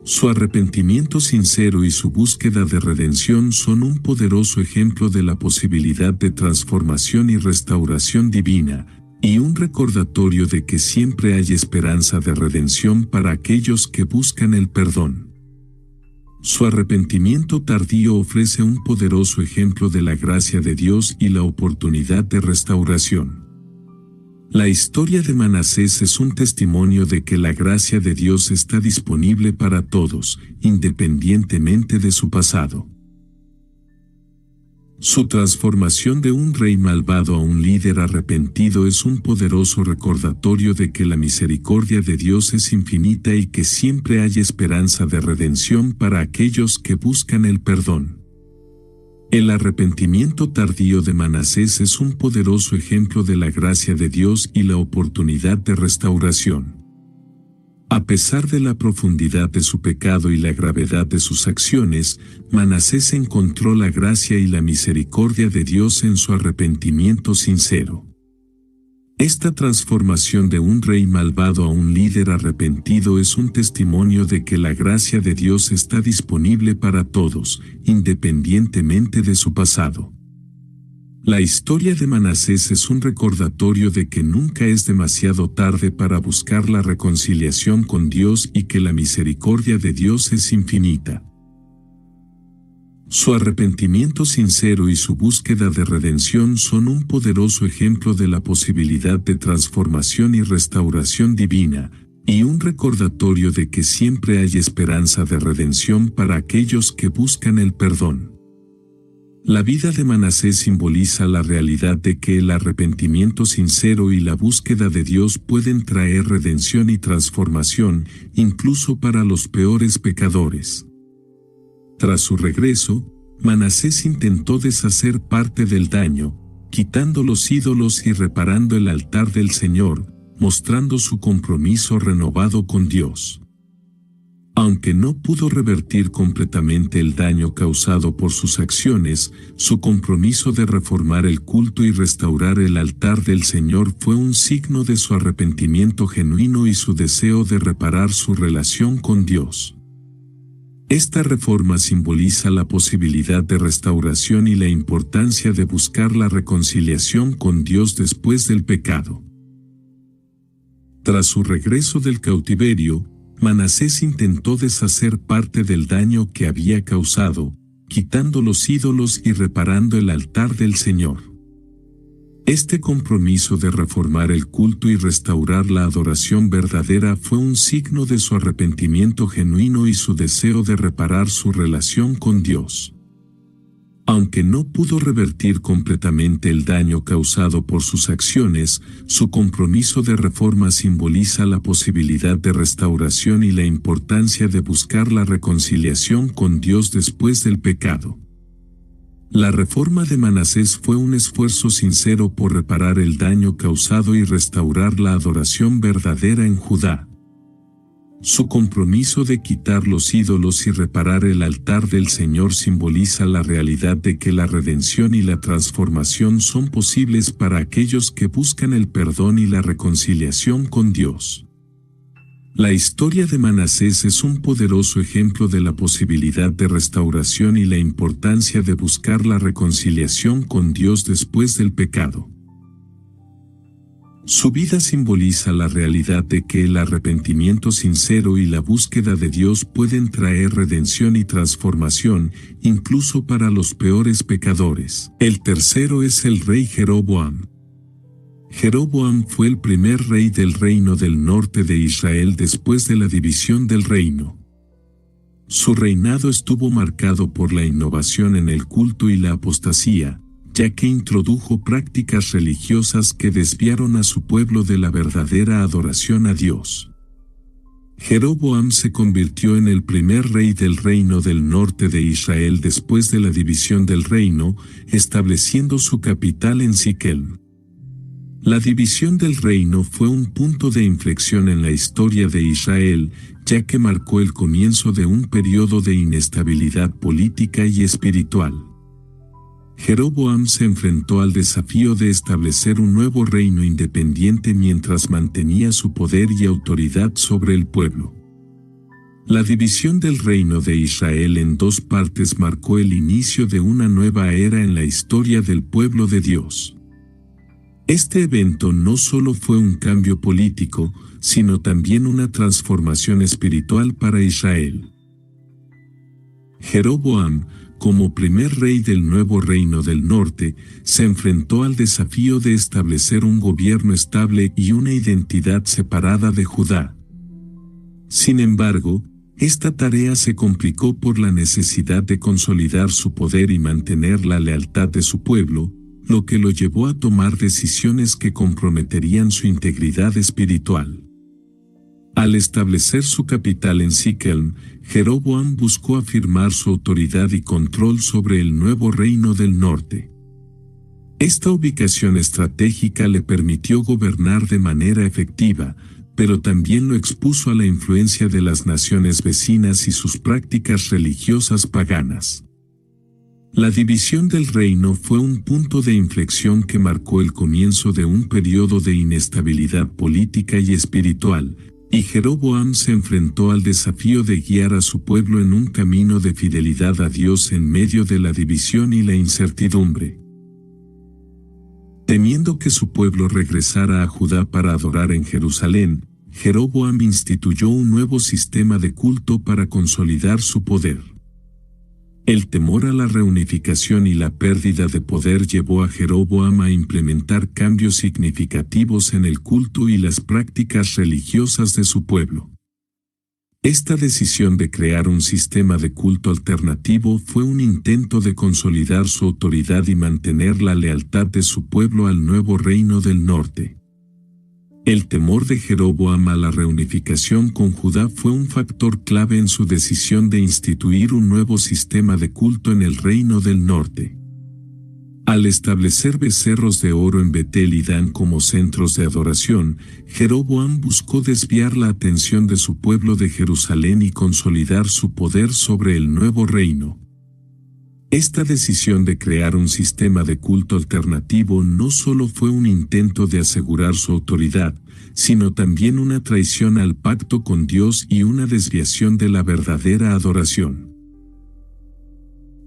Su arrepentimiento sincero y su búsqueda de redención son un poderoso ejemplo de la posibilidad de transformación y restauración divina, y un recordatorio de que siempre hay esperanza de redención para aquellos que buscan el perdón. Su arrepentimiento tardío ofrece un poderoso ejemplo de la gracia de Dios y la oportunidad de restauración. La historia de Manasés es un testimonio de que la gracia de Dios está disponible para todos, independientemente de su pasado. Su transformación de un rey malvado a un líder arrepentido es un poderoso recordatorio de que la misericordia de Dios es infinita y que siempre hay esperanza de redención para aquellos que buscan el perdón. El arrepentimiento tardío de Manasés es un poderoso ejemplo de la gracia de Dios y la oportunidad de restauración. A pesar de la profundidad de su pecado y la gravedad de sus acciones, Manasés encontró la gracia y la misericordia de Dios en su arrepentimiento sincero. Esta transformación de un rey malvado a un líder arrepentido es un testimonio de que la gracia de Dios está disponible para todos, independientemente de su pasado. La historia de Manasés es un recordatorio de que nunca es demasiado tarde para buscar la reconciliación con Dios y que la misericordia de Dios es infinita. Su arrepentimiento sincero y su búsqueda de redención son un poderoso ejemplo de la posibilidad de transformación y restauración divina, y un recordatorio de que siempre hay esperanza de redención para aquellos que buscan el perdón. La vida de Manasés simboliza la realidad de que el arrepentimiento sincero y la búsqueda de Dios pueden traer redención y transformación, incluso para los peores pecadores. Tras su regreso, Manasés intentó deshacer parte del daño, quitando los ídolos y reparando el altar del Señor, mostrando su compromiso renovado con Dios. Aunque no pudo revertir completamente el daño causado por sus acciones, su compromiso de reformar el culto y restaurar el altar del Señor fue un signo de su arrepentimiento genuino y su deseo de reparar su relación con Dios. Esta reforma simboliza la posibilidad de restauración y la importancia de buscar la reconciliación con Dios después del pecado. Tras su regreso del cautiverio, Manasés intentó deshacer parte del daño que había causado, quitando los ídolos y reparando el altar del Señor. Este compromiso de reformar el culto y restaurar la adoración verdadera fue un signo de su arrepentimiento genuino y su deseo de reparar su relación con Dios. Aunque no pudo revertir completamente el daño causado por sus acciones, su compromiso de reforma simboliza la posibilidad de restauración y la importancia de buscar la reconciliación con Dios después del pecado. La reforma de Manasés fue un esfuerzo sincero por reparar el daño causado y restaurar la adoración verdadera en Judá. Su compromiso de quitar los ídolos y reparar el altar del Señor simboliza la realidad de que la redención y la transformación son posibles para aquellos que buscan el perdón y la reconciliación con Dios. La historia de Manasés es un poderoso ejemplo de la posibilidad de restauración y la importancia de buscar la reconciliación con Dios después del pecado. Su vida simboliza la realidad de que el arrepentimiento sincero y la búsqueda de Dios pueden traer redención y transformación, incluso para los peores pecadores. El tercero es el rey Jeroboam. Jeroboam fue el primer rey del reino del norte de Israel después de la división del reino. Su reinado estuvo marcado por la innovación en el culto y la apostasía, ya que introdujo prácticas religiosas que desviaron a su pueblo de la verdadera adoración a Dios. Jeroboam se convirtió en el primer rey del reino del norte de Israel después de la división del reino, estableciendo su capital en Siquem. La división del reino fue un punto de inflexión en la historia de Israel, ya que marcó el comienzo de un periodo de inestabilidad política y espiritual. Jeroboam se enfrentó al desafío de establecer un nuevo reino independiente mientras mantenía su poder y autoridad sobre el pueblo. La división del reino de Israel en dos partes marcó el inicio de una nueva era en la historia del pueblo de Dios. Este evento no solo fue un cambio político, sino también una transformación espiritual para Israel. Jeroboam, como primer rey del nuevo reino del norte, se enfrentó al desafío de establecer un gobierno estable y una identidad separada de Judá. Sin embargo, esta tarea se complicó por la necesidad de consolidar su poder y mantener la lealtad de su pueblo, lo que lo llevó a tomar decisiones que comprometerían su integridad espiritual. Al establecer su capital en Siquem, Jeroboam buscó afirmar su autoridad y control sobre el nuevo reino del norte. Esta ubicación estratégica le permitió gobernar de manera efectiva, pero también lo expuso a la influencia de las naciones vecinas y sus prácticas religiosas paganas. La división del reino fue un punto de inflexión que marcó el comienzo de un periodo de inestabilidad política y espiritual, y Jeroboam se enfrentó al desafío de guiar a su pueblo en un camino de fidelidad a Dios en medio de la división y la incertidumbre. Temiendo que su pueblo regresara a Judá para adorar en Jerusalén, Jeroboam instituyó un nuevo sistema de culto para consolidar su poder. El temor a la reunificación y la pérdida de poder llevó a Jeroboam a implementar cambios significativos en el culto y las prácticas religiosas de su pueblo. Esta decisión de crear un sistema de culto alternativo fue un intento de consolidar su autoridad y mantener la lealtad de su pueblo al nuevo reino del norte. El temor de Jeroboam a la reunificación con Judá fue un factor clave en su decisión de instituir un nuevo sistema de culto en el reino del norte. Al establecer becerros de oro en Betel y Dan como centros de adoración, Jeroboam buscó desviar la atención de su pueblo de Jerusalén y consolidar su poder sobre el nuevo reino. Esta decisión de crear un sistema de culto alternativo no solo fue un intento de asegurar su autoridad, sino también una traición al pacto con Dios y una desviación de la verdadera adoración.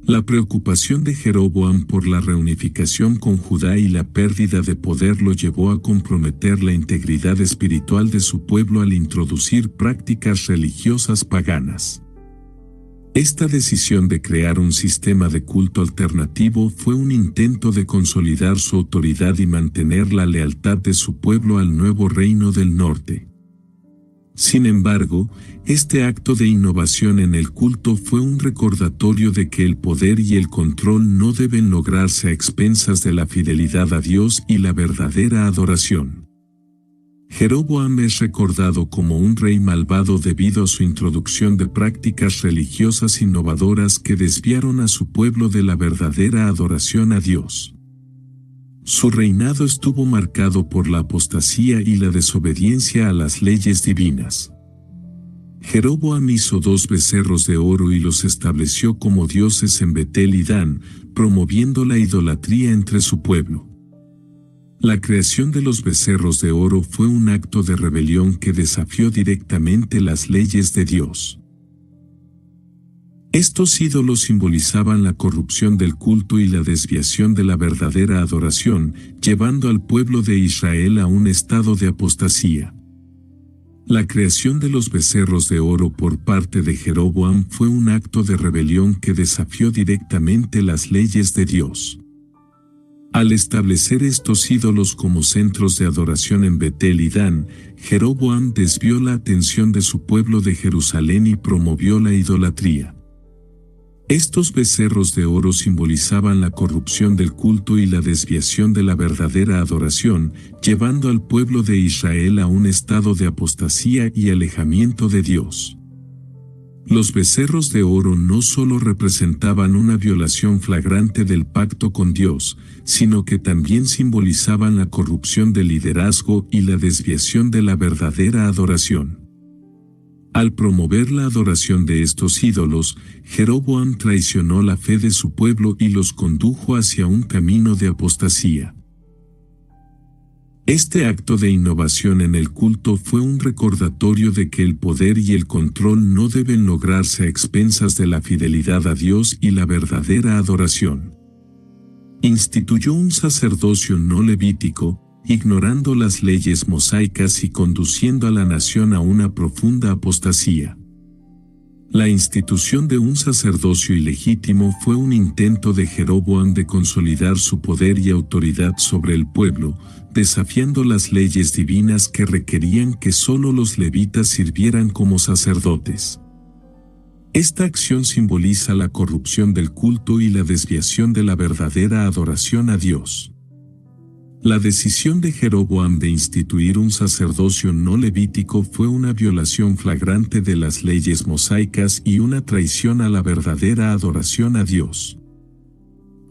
La preocupación de Jeroboam por la reunificación con Judá y la pérdida de poder lo llevó a comprometer la integridad espiritual de su pueblo al introducir prácticas religiosas paganas. Esta decisión de crear un sistema de culto alternativo fue un intento de consolidar su autoridad y mantener la lealtad de su pueblo al nuevo reino del norte. Sin embargo, este acto de innovación en el culto fue un recordatorio de que el poder y el control no deben lograrse a expensas de la fidelidad a Dios y la verdadera adoración. Jeroboam es recordado como un rey malvado debido a su introducción de prácticas religiosas innovadoras que desviaron a su pueblo de la verdadera adoración a Dios. Su reinado estuvo marcado por la apostasía y la desobediencia a las leyes divinas. Jeroboam hizo 2 becerros de oro y los estableció como dioses en Betel y Dan, promoviendo la idolatría entre su pueblo. La creación de los becerros de oro fue un acto de rebelión que desafió directamente las leyes de Dios. Estos ídolos simbolizaban la corrupción del culto y la desviación de la verdadera adoración, llevando al pueblo de Israel a un estado de apostasía. La creación de los becerros de oro por parte de Jeroboam fue un acto de rebelión que desafió directamente las leyes de Dios. Al establecer estos ídolos como centros de adoración en Betel y Dan, Jeroboam desvió la atención de su pueblo de Jerusalén y promovió la idolatría. Estos becerros de oro simbolizaban la corrupción del culto y la desviación de la verdadera adoración, llevando al pueblo de Israel a un estado de apostasía y alejamiento de Dios. Los becerros de oro no solo representaban una violación flagrante del pacto con Dios, sino que también simbolizaban la corrupción del liderazgo y la desviación de la verdadera adoración. Al promover la adoración de estos ídolos, Jeroboam traicionó la fe de su pueblo y los condujo hacia un camino de apostasía. Este acto de innovación en el culto fue un recordatorio de que el poder y el control no deben lograrse a expensas de la fidelidad a Dios y la verdadera adoración. Instituyó un sacerdocio no levítico, ignorando las leyes mosaicas y conduciendo a la nación a una profunda apostasía. La institución de un sacerdocio ilegítimo fue un intento de Jeroboam de consolidar su poder y autoridad sobre el pueblo, desafiando las leyes divinas que requerían que solo los levitas sirvieran como sacerdotes. Esta acción simboliza la corrupción del culto y la desviación de la verdadera adoración a Dios. La decisión de Jeroboam de instituir un sacerdocio no levítico fue una violación flagrante de las leyes mosaicas y una traición a la verdadera adoración a Dios.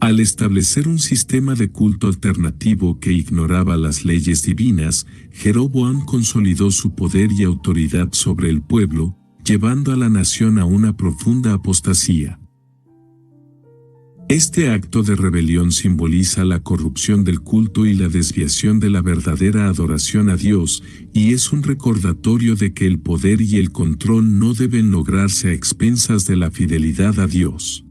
Al establecer un sistema de culto alternativo que ignoraba las leyes divinas, Jeroboam consolidó su poder y autoridad sobre el pueblo, llevando a la nación a una profunda apostasía. Este acto de rebelión simboliza la corrupción del culto y la desviación de la verdadera adoración a Dios, y es un recordatorio de que el poder y el control no deben lograrse a expensas de la fidelidad a Dios.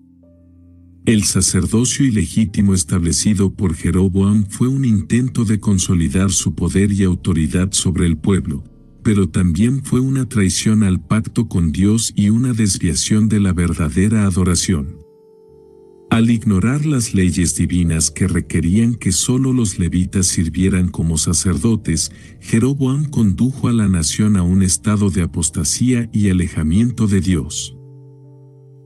El sacerdocio ilegítimo establecido por Jeroboam fue un intento de consolidar su poder y autoridad sobre el pueblo, pero también fue una traición al pacto con Dios y una desviación de la verdadera adoración. Al ignorar las leyes divinas que requerían que solo los levitas sirvieran como sacerdotes, Jeroboam condujo a la nación a un estado de apostasía y alejamiento de Dios.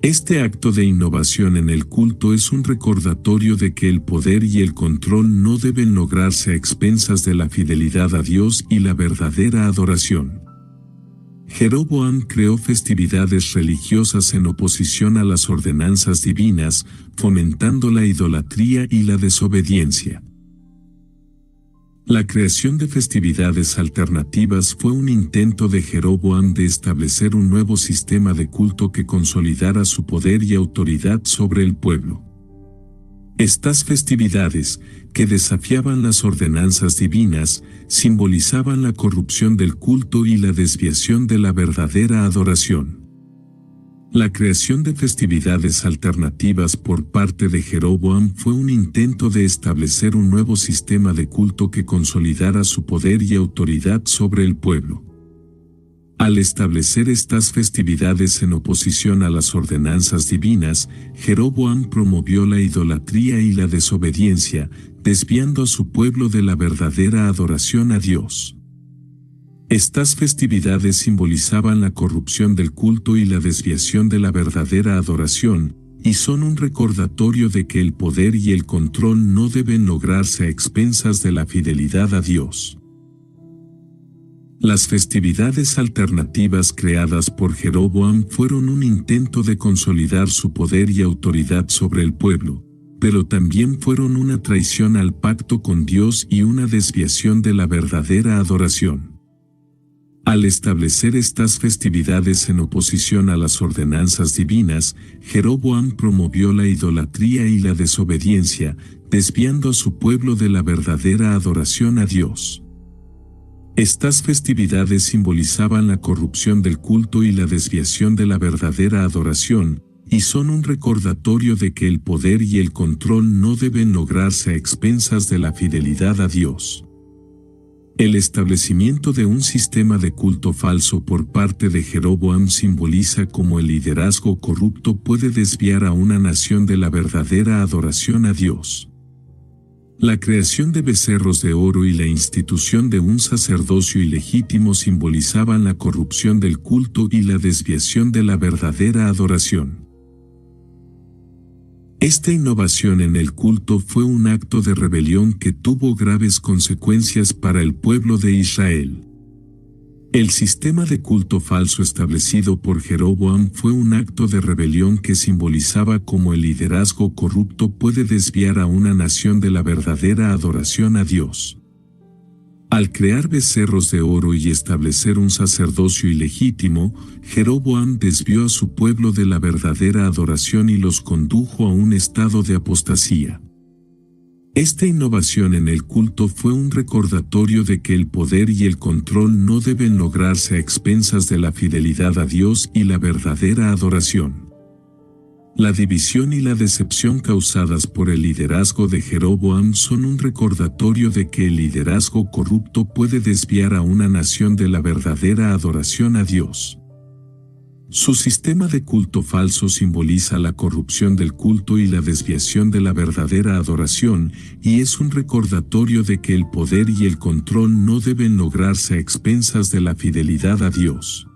Este acto de innovación en el culto es un recordatorio de que el poder y el control no deben lograrse a expensas de la fidelidad a Dios y la verdadera adoración. Jeroboam creó festividades religiosas en oposición a las ordenanzas divinas, fomentando la idolatría y la desobediencia. La creación de festividades alternativas fue un intento de Jeroboam de establecer un nuevo sistema de culto que consolidara su poder y autoridad sobre el pueblo. Estas festividades, que desafiaban las ordenanzas divinas, simbolizaban la corrupción del culto y la desviación de la verdadera adoración. La creación de festividades alternativas por parte de Jeroboam fue un intento de establecer un nuevo sistema de culto que consolidara su poder y autoridad sobre el pueblo. Al establecer estas festividades en oposición a las ordenanzas divinas, Jeroboam promovió la idolatría y la desobediencia, desviando a su pueblo de la verdadera adoración a Dios. Estas festividades simbolizaban la corrupción del culto y la desviación de la verdadera adoración, y son un recordatorio de que el poder y el control no deben lograrse a expensas de la fidelidad a Dios. Las festividades alternativas creadas por Jeroboam fueron un intento de consolidar su poder y autoridad sobre el pueblo, pero también fueron una traición al pacto con Dios y una desviación de la verdadera adoración. Al establecer estas festividades en oposición a las ordenanzas divinas, Jeroboam promovió la idolatría y la desobediencia, desviando a su pueblo de la verdadera adoración a Dios. Estas festividades simbolizaban la corrupción del culto y la desviación de la verdadera adoración, y son un recordatorio de que el poder y el control no deben lograrse a expensas de la fidelidad a Dios. El establecimiento de un sistema de culto falso por parte de Jeroboam simboliza cómo el liderazgo corrupto puede desviar a una nación de la verdadera adoración a Dios. La creación de becerros de oro y la institución de un sacerdocio ilegítimo simbolizaban la corrupción del culto y la desviación de la verdadera adoración. Esta innovación en el culto fue un acto de rebelión que tuvo graves consecuencias para el pueblo de Israel. El sistema de culto falso establecido por Jeroboam fue un acto de rebelión que simbolizaba cómo el liderazgo corrupto puede desviar a una nación de la verdadera adoración a Dios. Al crear becerros de oro y establecer un sacerdocio ilegítimo, Jeroboam desvió a su pueblo de la verdadera adoración y los condujo a un estado de apostasía. Esta innovación en el culto fue un recordatorio de que el poder y el control no deben lograrse a expensas de la fidelidad a Dios y la verdadera adoración. La división y la decepción causadas por el liderazgo de Jeroboam son un recordatorio de que el liderazgo corrupto puede desviar a una nación de la verdadera adoración a Dios. Su sistema de culto falso simboliza la corrupción del culto y la desviación de la verdadera adoración, y es un recordatorio de que el poder y el control no deben lograrse a expensas de la fidelidad a Dios.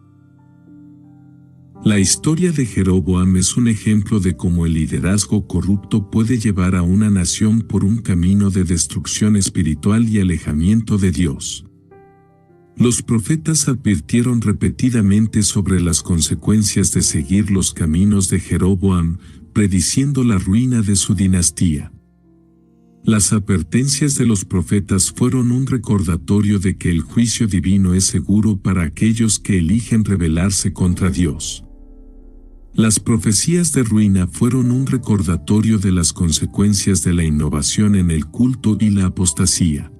La historia de Jeroboam es un ejemplo de cómo el liderazgo corrupto puede llevar a una nación por un camino de destrucción espiritual y alejamiento de Dios. Los profetas advirtieron repetidamente sobre las consecuencias de seguir los caminos de Jeroboam, prediciendo la ruina de su dinastía. Las advertencias de los profetas fueron un recordatorio de que el juicio divino es seguro para aquellos que eligen rebelarse contra Dios. Las profecías de ruina fueron un recordatorio de las consecuencias de la innovación en el culto y la apostasía.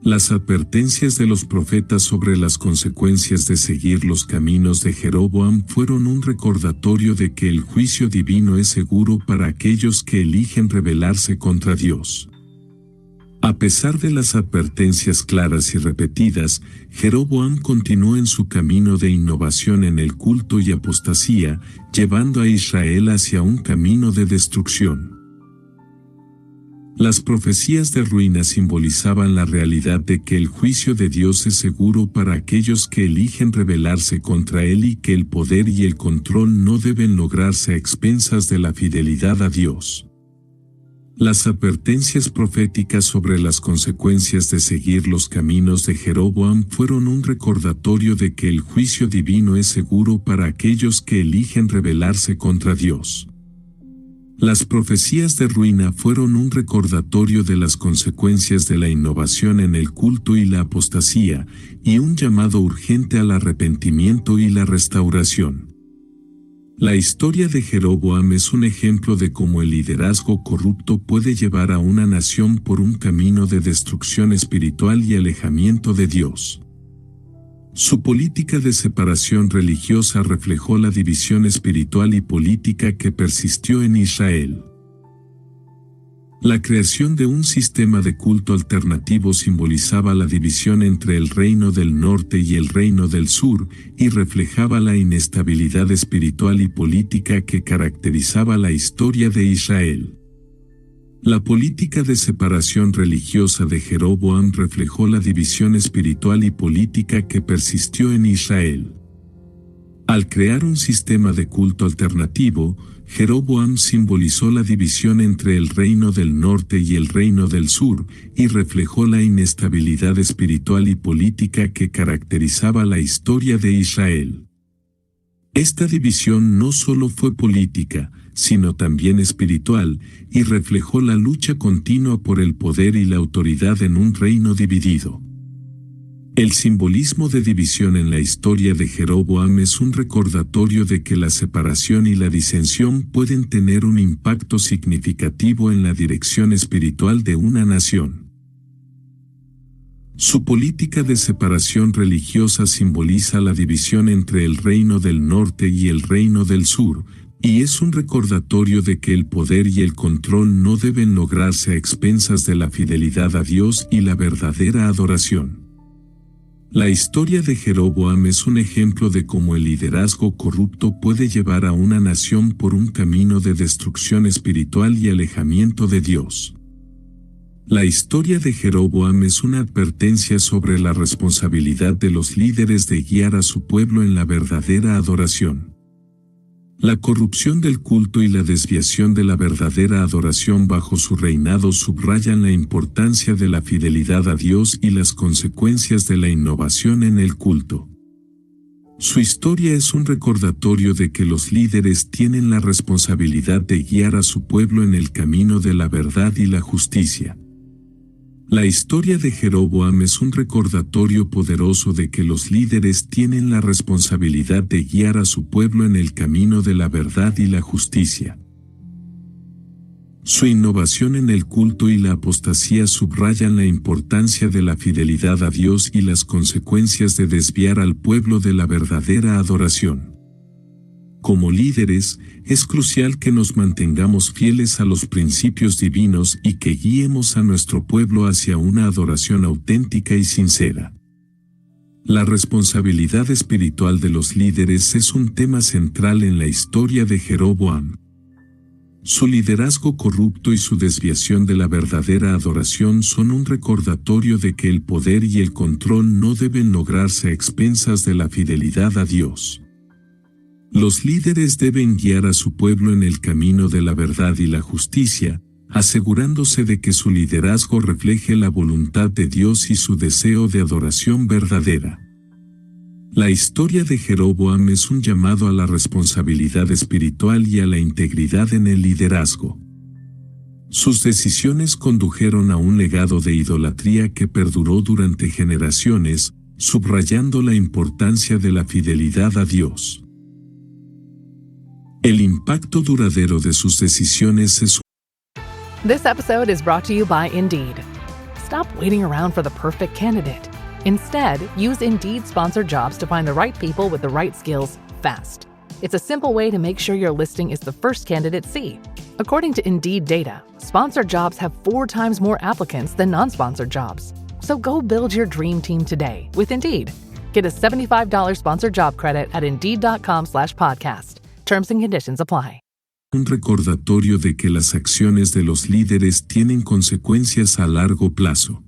Las advertencias de los profetas sobre las consecuencias de seguir los caminos de Jeroboam fueron un recordatorio de que el juicio divino es seguro para aquellos que eligen rebelarse contra Dios. A pesar de las advertencias claras y repetidas, Jeroboam continuó en su camino de innovación en el culto y apostasía, llevando a Israel hacia un camino de destrucción. Las profecías de ruina simbolizaban la realidad de que el juicio de Dios es seguro para aquellos que eligen rebelarse contra Él y que el poder y el control no deben lograrse a expensas de la fidelidad a Dios. Las advertencias proféticas sobre las consecuencias de seguir los caminos de Jeroboam fueron un recordatorio de que el juicio divino es seguro para aquellos que eligen rebelarse contra Dios. Las profecías de ruina fueron un recordatorio de las consecuencias de la innovación en el culto y la apostasía, y un llamado urgente al arrepentimiento y la restauración. La historia de Jeroboam es un ejemplo de cómo el liderazgo corrupto puede llevar a una nación por un camino de destrucción espiritual y alejamiento de Dios. Su política de separación religiosa reflejó la división espiritual y política que persistió en Israel. La creación de un sistema de culto alternativo simbolizaba la división entre el reino del norte y el reino del sur, y reflejaba la inestabilidad espiritual y política que caracterizaba la historia de Israel. La política de separación religiosa de Jeroboam reflejó la división espiritual y política que persistió en Israel. Al crear un sistema de culto alternativo, Jeroboam simbolizó la división entre el reino del norte y el reino del sur, y reflejó la inestabilidad espiritual y política que caracterizaba la historia de Israel. Esta división no solo fue política, sino también espiritual, y reflejó la lucha continua por el poder y la autoridad en un reino dividido. El simbolismo de división en la historia de Jeroboam es un recordatorio de que la separación y la disensión pueden tener un impacto significativo en la dirección espiritual de una nación. Su política de separación religiosa simboliza la división entre el reino del norte y el reino del sur, y es un recordatorio de que el poder y el control no deben lograrse a expensas de la fidelidad a Dios y la verdadera adoración. La historia de Jeroboam es un ejemplo de cómo el liderazgo corrupto puede llevar a una nación por un camino de destrucción espiritual y alejamiento de Dios. La historia de Jeroboam es una advertencia sobre la responsabilidad de los líderes de guiar a su pueblo en la verdadera adoración. La corrupción del culto y la desviación de la verdadera adoración bajo su reinado subrayan la importancia de la fidelidad a Dios y las consecuencias de la innovación en el culto. Su historia es un recordatorio de que los líderes tienen la responsabilidad de guiar a su pueblo en el camino de la verdad y la justicia. La historia de Jeroboam es un recordatorio poderoso de que los líderes tienen la responsabilidad de guiar a su pueblo en el camino de la verdad y la justicia. Su innovación en el culto y la apostasía subrayan la importancia de la fidelidad a Dios y las consecuencias de desviar al pueblo de la verdadera adoración. Como líderes, es crucial que nos mantengamos fieles a los principios divinos y que guiemos a nuestro pueblo hacia una adoración auténtica y sincera. La responsabilidad espiritual de los líderes es un tema central en la historia de Jeroboam. Su liderazgo corrupto y su desviación de la verdadera adoración son un recordatorio de que el poder y el control no deben lograrse a expensas de la fidelidad a Dios. Los líderes deben guiar a su pueblo en el camino de la verdad y la justicia, asegurándose de que su liderazgo refleje la voluntad de Dios y su deseo de adoración verdadera. La historia de Jeroboam es un llamado a la responsabilidad espiritual y a la integridad en el liderazgo. Sus decisiones condujeron a un legado de idolatría que perduró durante generaciones, subrayando la importancia de la fidelidad a Dios. El impacto duradero de sus decisiones es. This episode is brought to you by Indeed. Stop waiting around for the perfect candidate. Instead, use Indeed sponsored jobs to find the right people with the right skills fast. It's a simple way to make sure your listing is the first candidates see. According to Indeed data, sponsored jobs have 4 times more applicants than non-sponsored jobs. So go build your dream team today with Indeed. Get a $75 sponsored job credit at Indeed.com/podcast. Terms and conditions apply. Un recordatorio de que las acciones de los líderes tienen consecuencias a largo plazo.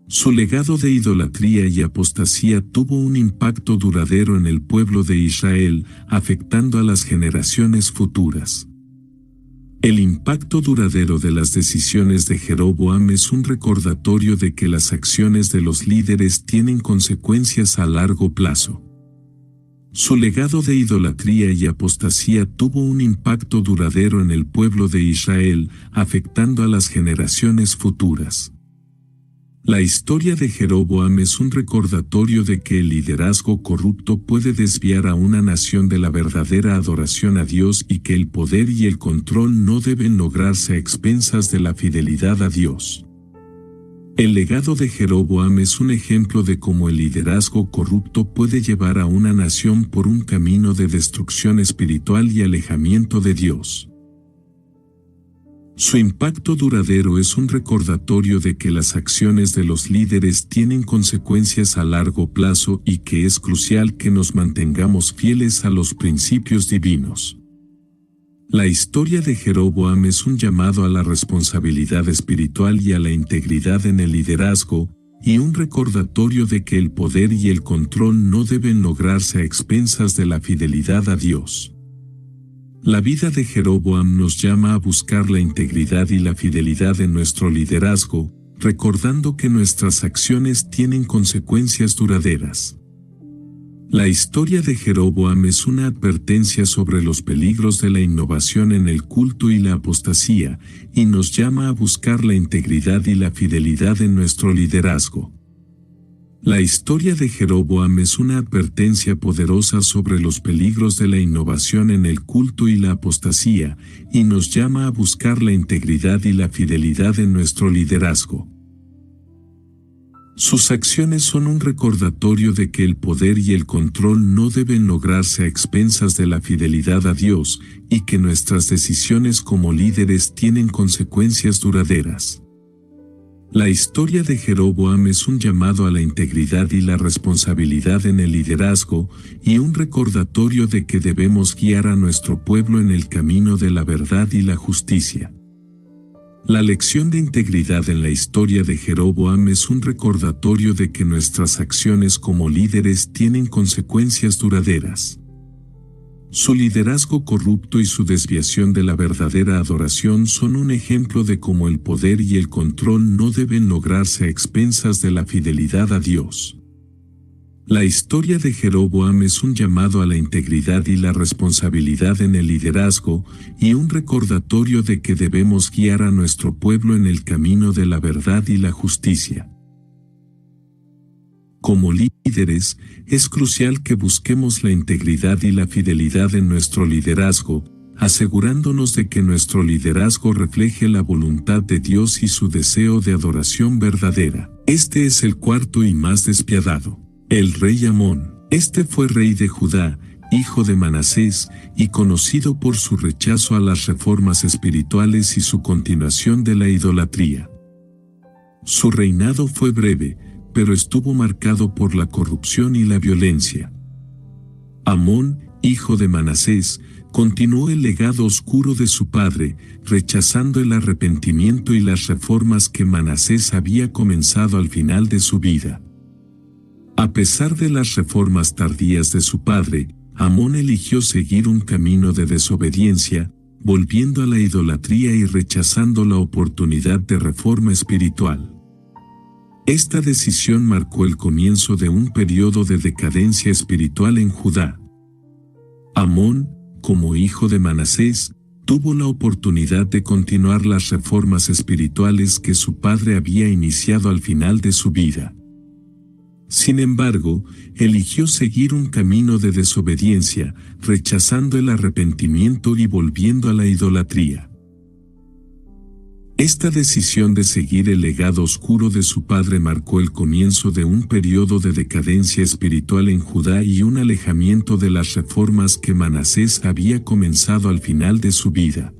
Su legado de idolatría y apostasía tuvo un impacto duradero en el pueblo de Israel, afectando a las generaciones futuras. El impacto duradero de las decisiones de Jeroboam es un recordatorio de que las acciones de los líderes tienen consecuencias a largo plazo. Su legado de idolatría y apostasía tuvo un impacto duradero en el pueblo de Israel, afectando a las generaciones futuras. La historia de Jeroboam es un recordatorio de que el liderazgo corrupto puede desviar a una nación de la verdadera adoración a Dios y que el poder y el control no deben lograrse a expensas de la fidelidad a Dios. El legado de Jeroboam es un ejemplo de cómo el liderazgo corrupto puede llevar a una nación por un camino de destrucción espiritual y alejamiento de Dios. Su impacto duradero es un recordatorio de que las acciones de los líderes tienen consecuencias a largo plazo y que es crucial que nos mantengamos fieles a los principios divinos. La historia de Jeroboam es un llamado a la responsabilidad espiritual y a la integridad en el liderazgo, y un recordatorio de que el poder y el control no deben lograrse a expensas de la fidelidad a Dios. La vida de Jeroboam nos llama a buscar la integridad y la fidelidad en nuestro liderazgo, recordando que nuestras acciones tienen consecuencias duraderas. La historia de Jeroboam es una advertencia sobre los peligros de la innovación en el culto y la apostasía, y nos llama a buscar la integridad y la fidelidad en nuestro liderazgo. La historia de Jeroboam es una advertencia poderosa sobre los peligros de la innovación en el culto y la apostasía, y nos llama a buscar la integridad y la fidelidad en nuestro liderazgo. Sus acciones son un recordatorio de que el poder y el control no deben lograrse a expensas de la fidelidad a Dios y que nuestras decisiones como líderes tienen consecuencias duraderas. La historia de Jeroboam es un llamado a la integridad y la responsabilidad en el liderazgo y un recordatorio de que debemos guiar a nuestro pueblo en el camino de la verdad y la justicia. La lección de integridad en la historia de Jeroboam es un recordatorio de que nuestras acciones como líderes tienen consecuencias duraderas. Su liderazgo corrupto y su desviación de la verdadera adoración son un ejemplo de cómo el poder y el control no deben lograrse a expensas de la fidelidad a Dios. La historia de Jeroboam es un llamado a la integridad y la responsabilidad en el liderazgo y un recordatorio de que debemos guiar a nuestro pueblo en el camino de la verdad y la justicia. Como líderes, es crucial que busquemos la integridad y la fidelidad en nuestro liderazgo, asegurándonos de que nuestro liderazgo refleje la voluntad de Dios y su deseo de adoración verdadera. Este es el cuarto y más despiadado. El rey Amón. Este fue rey de Judá, hijo de Manasés, y conocido por su rechazo a las reformas espirituales y su continuación de la idolatría. Su reinado fue breve, pero estuvo marcado por la corrupción y la violencia. Amón, hijo de Manasés, continuó el legado oscuro de su padre, rechazando el arrepentimiento y las reformas que Manasés había comenzado al final de su vida. A pesar de las reformas tardías de su padre, Amón eligió seguir un camino de desobediencia, volviendo a la idolatría y rechazando la oportunidad de reforma espiritual. Esta decisión marcó el comienzo de un periodo de decadencia espiritual en Judá. Amón, como hijo de Manasés, tuvo la oportunidad de continuar las reformas espirituales que su padre había iniciado al final de su vida. Sin embargo, eligió seguir un camino de desobediencia, rechazando el arrepentimiento y volviendo a la idolatría. Esta decisión de seguir el legado oscuro de su padre marcó el comienzo de un periodo de decadencia espiritual en Judá y un alejamiento de las reformas que Manasés había comenzado al final de su vida.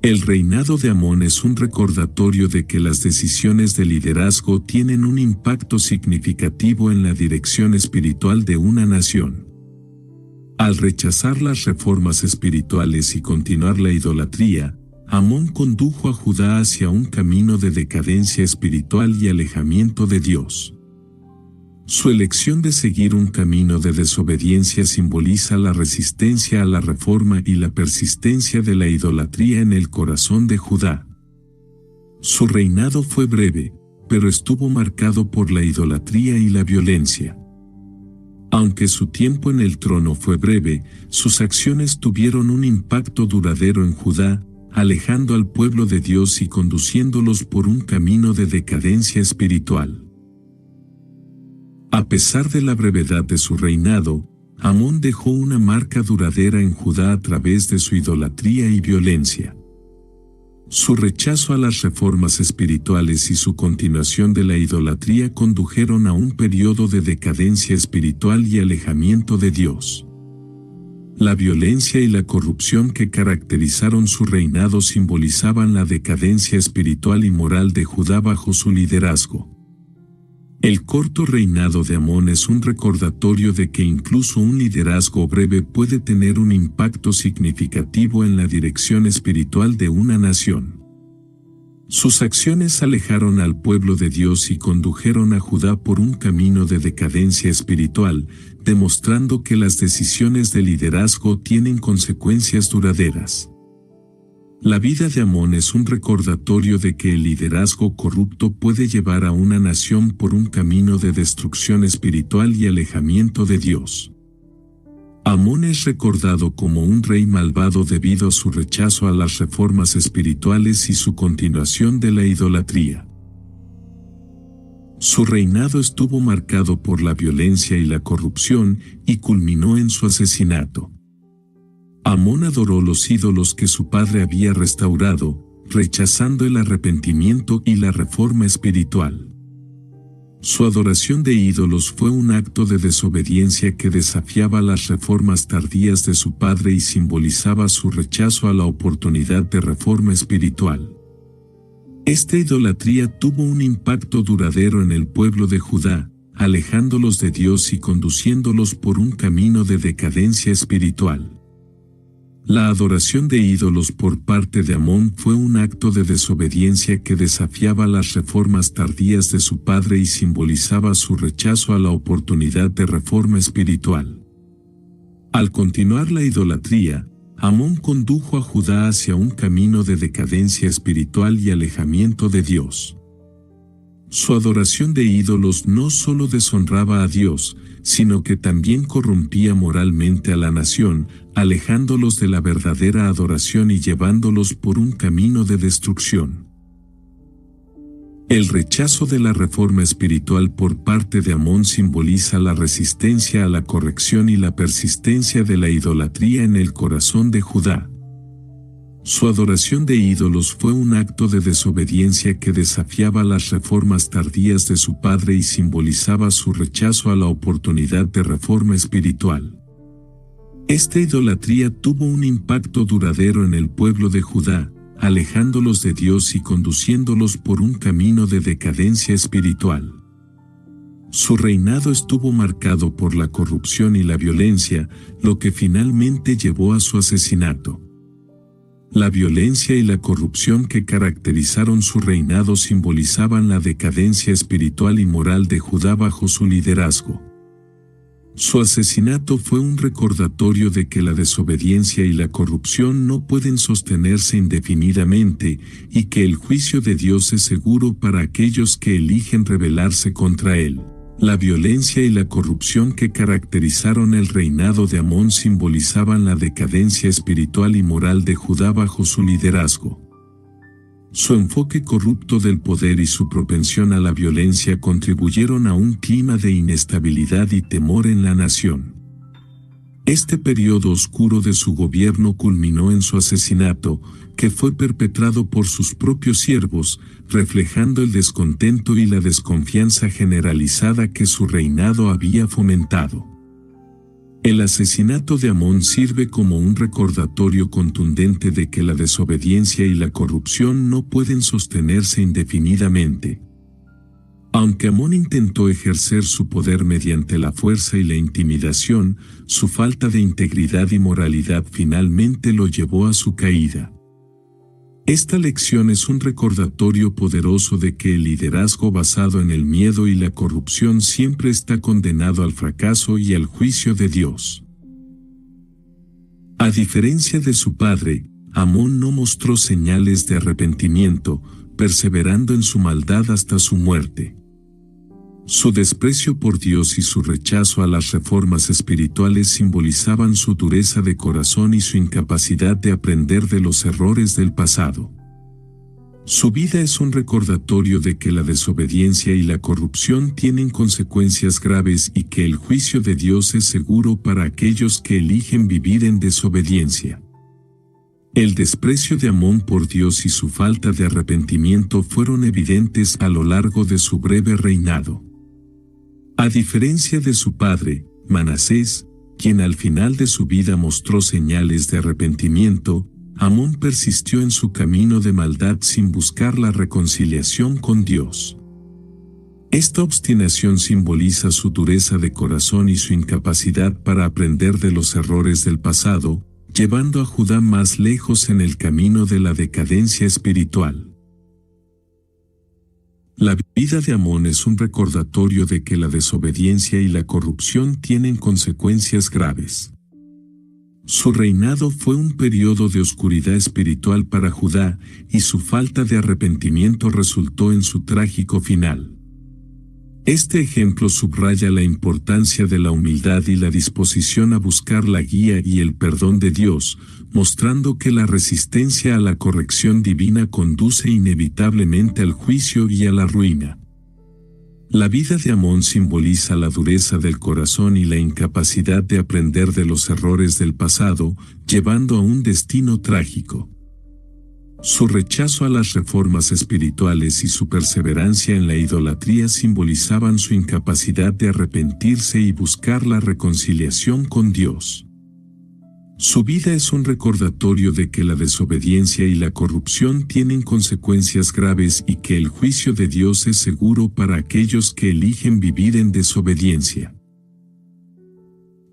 El reinado de Amón es un recordatorio de que las decisiones de liderazgo tienen un impacto significativo en la dirección espiritual de una nación. Al rechazar las reformas espirituales y continuar la idolatría, Amón condujo a Judá hacia un camino de decadencia espiritual y alejamiento de Dios. Su elección de seguir un camino de desobediencia simboliza la resistencia a la reforma y la persistencia de la idolatría en el corazón de Judá. Su reinado fue breve, pero estuvo marcado por la idolatría y la violencia. Aunque su tiempo en el trono fue breve, sus acciones tuvieron un impacto duradero en Judá, alejando al pueblo de Dios y conduciéndolos por un camino de decadencia espiritual. A pesar de la brevedad de su reinado, Amón dejó una marca duradera en Judá a través de su idolatría y violencia. Su rechazo a las reformas espirituales y su continuación de la idolatría condujeron a un periodo de decadencia espiritual y alejamiento de Dios. La violencia y la corrupción que caracterizaron su reinado simbolizaban la decadencia espiritual y moral de Judá bajo su liderazgo. El corto reinado de Amón es un recordatorio de que incluso un liderazgo breve puede tener un impacto significativo en la dirección espiritual de una nación. Sus acciones alejaron al pueblo de Dios y condujeron a Judá por un camino de decadencia espiritual, demostrando que las decisiones de liderazgo tienen consecuencias duraderas. La vida de Amón es un recordatorio de que el liderazgo corrupto puede llevar a una nación por un camino de destrucción espiritual y alejamiento de Dios. Amón es recordado como un rey malvado debido a su rechazo a las reformas espirituales y su continuación de la idolatría. Su reinado estuvo marcado por la violencia y la corrupción y culminó en su asesinato. Amón adoró los ídolos que su padre había restaurado, rechazando el arrepentimiento y la reforma espiritual. Su adoración de ídolos fue un acto de desobediencia que desafiaba las reformas tardías de su padre y simbolizaba su rechazo a la oportunidad de reforma espiritual. Esta idolatría tuvo un impacto duradero en el pueblo de Judá, alejándolos de Dios y conduciéndolos por un camino de decadencia espiritual. La adoración de ídolos por parte de Amón fue un acto de desobediencia que desafiaba las reformas tardías de su padre y simbolizaba su rechazo a la oportunidad de reforma espiritual. Al continuar la idolatría, Amón condujo a Judá hacia un camino de decadencia espiritual y alejamiento de Dios. Su adoración de ídolos no solo deshonraba a Dios, sino que también corrompía moralmente a la nación, alejándolos de la verdadera adoración y llevándolos por un camino de destrucción. El rechazo de la reforma espiritual por parte de Amón simboliza la resistencia a la corrección y la persistencia de la idolatría en el corazón de Judá. Su adoración de ídolos fue un acto de desobediencia que desafiaba las reformas tardías de su padre y simbolizaba su rechazo a la oportunidad de reforma espiritual. Esta idolatría tuvo un impacto duradero en el pueblo de Judá, alejándolos de Dios y conduciéndolos por un camino de decadencia espiritual. Su reinado estuvo marcado por la corrupción y la violencia, lo que finalmente llevó a su asesinato. La violencia y la corrupción que caracterizaron su reinado simbolizaban la decadencia espiritual y moral de Judá bajo su liderazgo. Su asesinato fue un recordatorio de que la desobediencia y la corrupción no pueden sostenerse indefinidamente y que el juicio de Dios es seguro para aquellos que eligen rebelarse contra él. La violencia y la corrupción que caracterizaron el reinado de Amón simbolizaban la decadencia espiritual y moral de Judá bajo su liderazgo. Su enfoque corrupto del poder y su propensión a la violencia contribuyeron a un clima de inestabilidad y temor en la nación. Este periodo oscuro de su gobierno culminó en su asesinato, que fue perpetrado por sus propios siervos, reflejando el descontento y la desconfianza generalizada que su reinado había fomentado. El asesinato de Amón sirve como un recordatorio contundente de que la desobediencia y la corrupción no pueden sostenerse indefinidamente. Aunque Amón intentó ejercer su poder mediante la fuerza y la intimidación, su falta de integridad y moralidad finalmente lo llevó a su caída. Esta lección es un recordatorio poderoso de que el liderazgo basado en el miedo y la corrupción siempre está condenado al fracaso y al juicio de Dios. A diferencia de su padre, Amón no mostró señales de arrepentimiento, perseverando en su maldad hasta su muerte. Su desprecio por Dios y su rechazo a las reformas espirituales simbolizaban su dureza de corazón y su incapacidad de aprender de los errores del pasado. Su vida es un recordatorio de que la desobediencia y la corrupción tienen consecuencias graves y que el juicio de Dios es seguro para aquellos que eligen vivir en desobediencia. El desprecio de Amón por Dios y su falta de arrepentimiento fueron evidentes a lo largo de su breve reinado. A diferencia de su padre, Manasés, quien al final de su vida mostró señales de arrepentimiento, Amón persistió en su camino de maldad sin buscar la reconciliación con Dios. Esta obstinación simboliza su dureza de corazón y su incapacidad para aprender de los errores del pasado, llevando a Judá más lejos en el camino de la decadencia espiritual. La vida de Amón es un recordatorio de que la desobediencia y la corrupción tienen consecuencias graves. Su reinado fue un periodo de oscuridad espiritual para Judá y su falta de arrepentimiento resultó en su trágico final. Este ejemplo subraya la importancia de la humildad y la disposición a buscar la guía y el perdón de Dios, mostrando que la resistencia a la corrección divina conduce inevitablemente al juicio y a la ruina. La vida de Amón simboliza la dureza del corazón y la incapacidad de aprender de los errores del pasado, llevando a un destino trágico. Su rechazo a las reformas espirituales y su perseverancia en la idolatría simbolizaban su incapacidad de arrepentirse y buscar la reconciliación con Dios. Su vida es un recordatorio de que la desobediencia y la corrupción tienen consecuencias graves y que el juicio de Dios es seguro para aquellos que eligen vivir en desobediencia.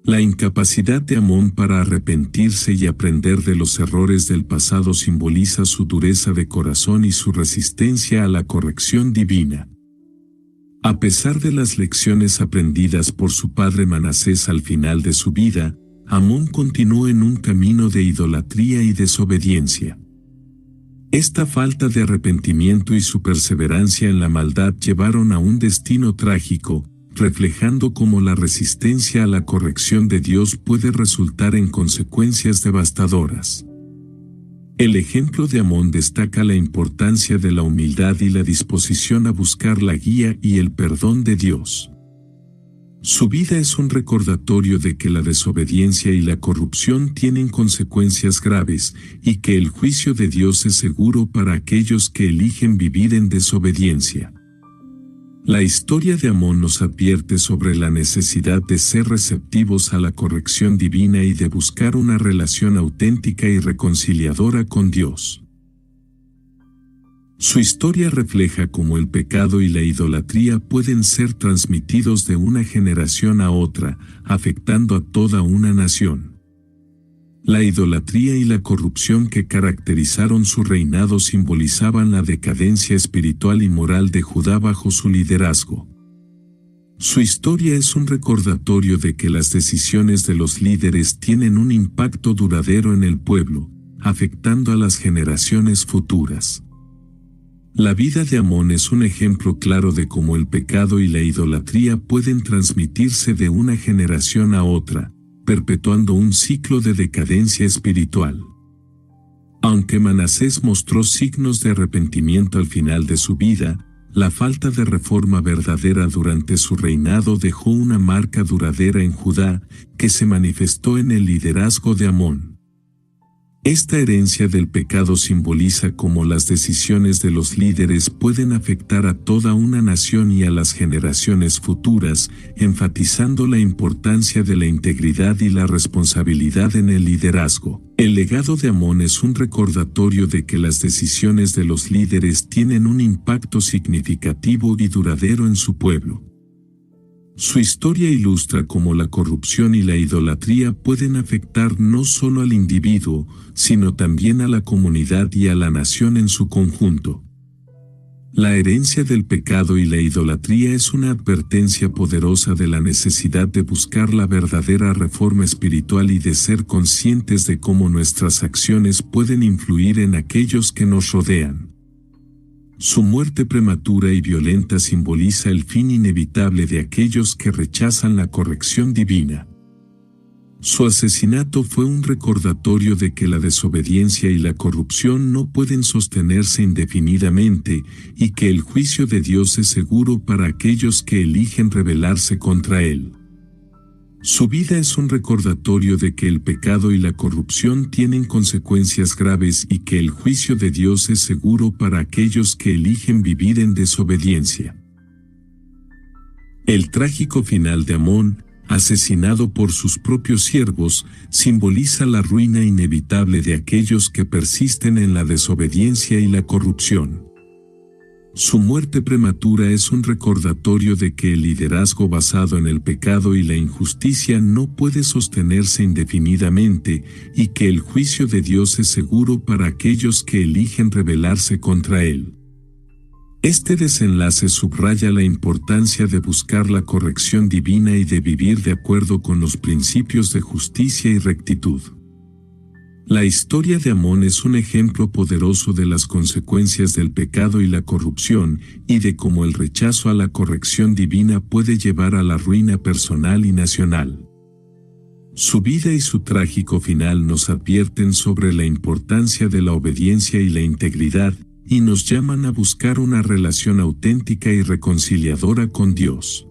La incapacidad de Amón para arrepentirse y aprender de los errores del pasado simboliza su dureza de corazón y su resistencia a la corrección divina. A pesar de las lecciones aprendidas por su padre Manasés al final de su vida, Amón continuó en un camino de idolatría y desobediencia. Esta falta de arrepentimiento y su perseverancia en la maldad llevaron a un destino trágico, reflejando cómo la resistencia a la corrección de Dios puede resultar en consecuencias devastadoras. El ejemplo de Amón destaca la importancia de la humildad y la disposición a buscar la guía y el perdón de Dios. Su vida es un recordatorio de que la desobediencia y la corrupción tienen consecuencias graves y que el juicio de Dios es seguro para aquellos que eligen vivir en desobediencia. La historia de Amón nos advierte sobre la necesidad de ser receptivos a la corrección divina y de buscar una relación auténtica y reconciliadora con Dios. Su historia refleja cómo el pecado y la idolatría pueden ser transmitidos de una generación a otra, afectando a toda una nación. La idolatría y la corrupción que caracterizaron su reinado simbolizaban la decadencia espiritual y moral de Judá bajo su liderazgo. Su historia es un recordatorio de que las decisiones de los líderes tienen un impacto duradero en el pueblo, afectando a las generaciones futuras. La vida de Amón es un ejemplo claro de cómo el pecado y la idolatría pueden transmitirse de una generación a otra, perpetuando un ciclo de decadencia espiritual. Aunque Manasés mostró signos de arrepentimiento al final de su vida, la falta de reforma verdadera durante su reinado dejó una marca duradera en Judá que se manifestó en el liderazgo de Amón. Esta herencia del pecado simboliza cómo las decisiones de los líderes pueden afectar a toda una nación y a las generaciones futuras, enfatizando la importancia de la integridad y la responsabilidad en el liderazgo. El legado de Amón es un recordatorio de que las decisiones de los líderes tienen un impacto significativo y duradero en su pueblo. Su historia ilustra cómo la corrupción y la idolatría pueden afectar no solo al individuo, sino también a la comunidad y a la nación en su conjunto. La herencia del pecado y la idolatría es una advertencia poderosa de la necesidad de buscar la verdadera reforma espiritual y de ser conscientes de cómo nuestras acciones pueden influir en aquellos que nos rodean. Su muerte prematura y violenta simboliza el fin inevitable de aquellos que rechazan la corrección divina. Su asesinato fue un recordatorio de que la desobediencia y la corrupción no pueden sostenerse indefinidamente y que el juicio de Dios es seguro para aquellos que eligen rebelarse contra él. Su vida es un recordatorio de que el pecado y la corrupción tienen consecuencias graves y que el juicio de Dios es seguro para aquellos que eligen vivir en desobediencia. El trágico final de Amón, asesinado por sus propios siervos, simboliza la ruina inevitable de aquellos que persisten en la desobediencia y la corrupción. Su muerte prematura es un recordatorio de que el liderazgo basado en el pecado y la injusticia no puede sostenerse indefinidamente y que el juicio de Dios es seguro para aquellos que eligen rebelarse contra él. Este desenlace subraya la importancia de buscar la corrección divina y de vivir de acuerdo con los principios de justicia y rectitud. La historia de Amón es un ejemplo poderoso de las consecuencias del pecado y la corrupción y de cómo el rechazo a la corrección divina puede llevar a la ruina personal y nacional. Su vida y su trágico final nos advierten sobre la importancia de la obediencia y la integridad y nos llaman a buscar una relación auténtica y reconciliadora con Dios.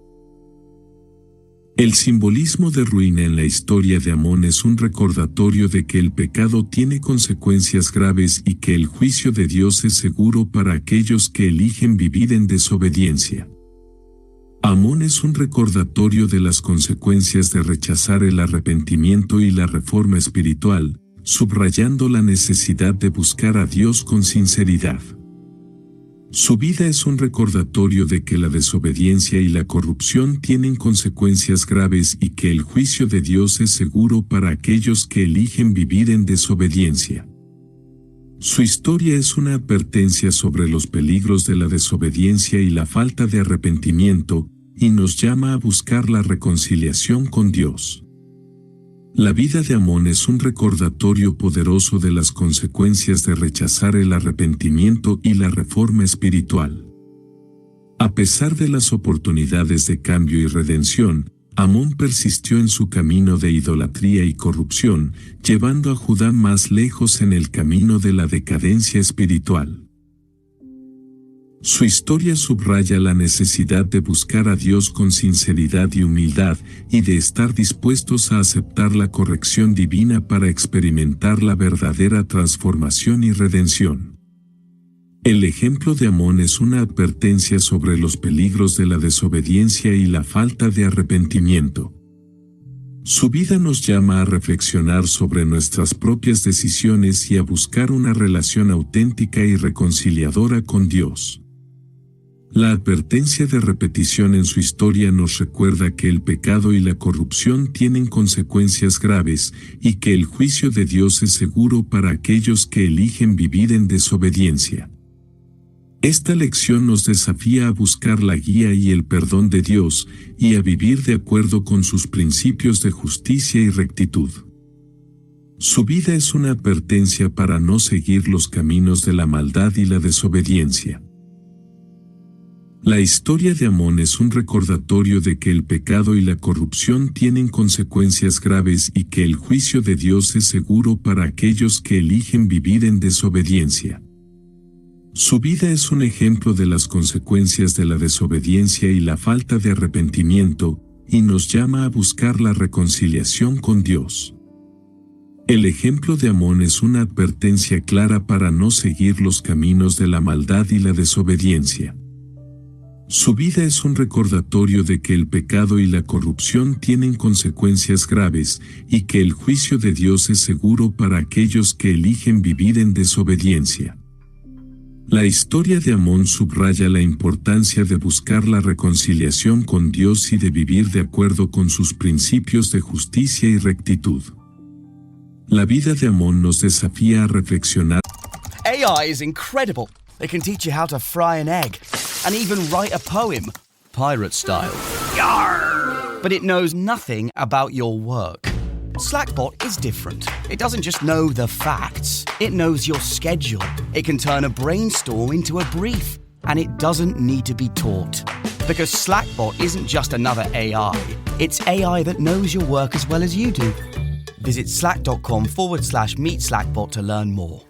El simbolismo de ruina en la historia de Amón es un recordatorio de que el pecado tiene consecuencias graves y que el juicio de Dios es seguro para aquellos que eligen vivir en desobediencia. Amón es un recordatorio de las consecuencias de rechazar el arrepentimiento y la reforma espiritual, subrayando la necesidad de buscar a Dios con sinceridad. Su vida es un recordatorio de que la desobediencia y la corrupción tienen consecuencias graves y que el juicio de Dios es seguro para aquellos que eligen vivir en desobediencia. Su historia es una advertencia sobre los peligros de la desobediencia y la falta de arrepentimiento, y nos llama a buscar la reconciliación con Dios. La vida de Amón es un recordatorio poderoso de las consecuencias de rechazar el arrepentimiento y la reforma espiritual. A pesar de las oportunidades de cambio y redención, Amón persistió en su camino de idolatría y corrupción, llevando a Judá más lejos en el camino de la decadencia espiritual. Su historia subraya la necesidad de buscar a Dios con sinceridad y humildad y de estar dispuestos a aceptar la corrección divina para experimentar la verdadera transformación y redención. El ejemplo de Amón es una advertencia sobre los peligros de la desobediencia y la falta de arrepentimiento. Su vida nos llama a reflexionar sobre nuestras propias decisiones y a buscar una relación auténtica y reconciliadora con Dios. La advertencia de repetición en su historia nos recuerda que el pecado y la corrupción tienen consecuencias graves y que el juicio de Dios es seguro para aquellos que eligen vivir en desobediencia. Esta lección nos desafía a buscar la guía y el perdón de Dios y a vivir de acuerdo con sus principios de justicia y rectitud. Su vida es una advertencia para no seguir los caminos de la maldad y la desobediencia. La historia de Amón es un recordatorio de que el pecado y la corrupción tienen consecuencias graves y que el juicio de Dios es seguro para aquellos que eligen vivir en desobediencia. Su vida es un ejemplo de las consecuencias de la desobediencia y la falta de arrepentimiento, y nos llama a buscar la reconciliación con Dios. El ejemplo de Amón es una advertencia clara para no seguir los caminos de la maldad y la desobediencia. Su vida es un recordatorio de que el pecado y la corrupción tienen consecuencias graves y que el juicio de Dios es seguro para aquellos que eligen vivir en desobediencia. La historia de Amón subraya la importancia de buscar la reconciliación con Dios y de vivir de acuerdo con sus principios de justicia y rectitud. La vida de Amón nos desafía a reflexionar. AI is incredible. It can teach you how to fry an egg and even write a poem, pirate style. Yarr! But it knows nothing about your work. Slackbot is different. It doesn't just know the facts. It knows your schedule. It can turn a brainstorm into a brief. And it doesn't need to be taught. Because Slackbot isn't just another AI. It's AI that knows your work as well as you do. Visit slack.com/meet Slackbot to learn more.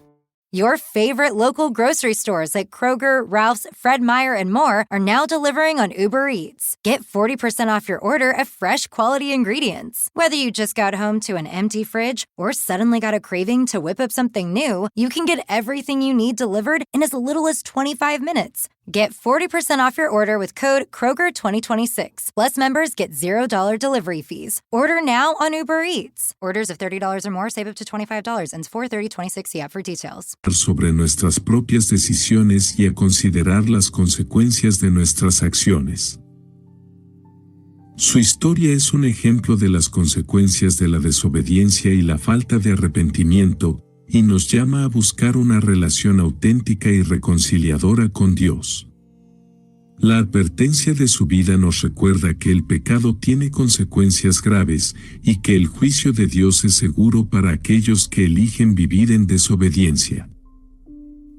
Your favorite local grocery stores like Kroger, Ralph's, Fred Meyer, and more are now delivering on Uber Eats. Get 40% off your order of fresh, quality ingredients. Whether you just got home to an empty fridge or suddenly got a craving to whip up something new, you can get everything you need delivered in as little as 25 minutes. Get 40% off your order with code Kroger2026. Plus, members get $0 delivery fees. Order now on Uber Eats. Orders of $30 or more save up to $25. Ends 4/30/26. See app for details. Sobre nuestras propias decisiones y a considerar las consecuencias de nuestras acciones. Su historia es un ejemplo de las consecuencias de la desobediencia y la falta de arrepentimiento, y nos llama a buscar una relación auténtica y reconciliadora con Dios. La advertencia de su vida nos recuerda que el pecado tiene consecuencias graves y que el juicio de Dios es seguro para aquellos que eligen vivir en desobediencia.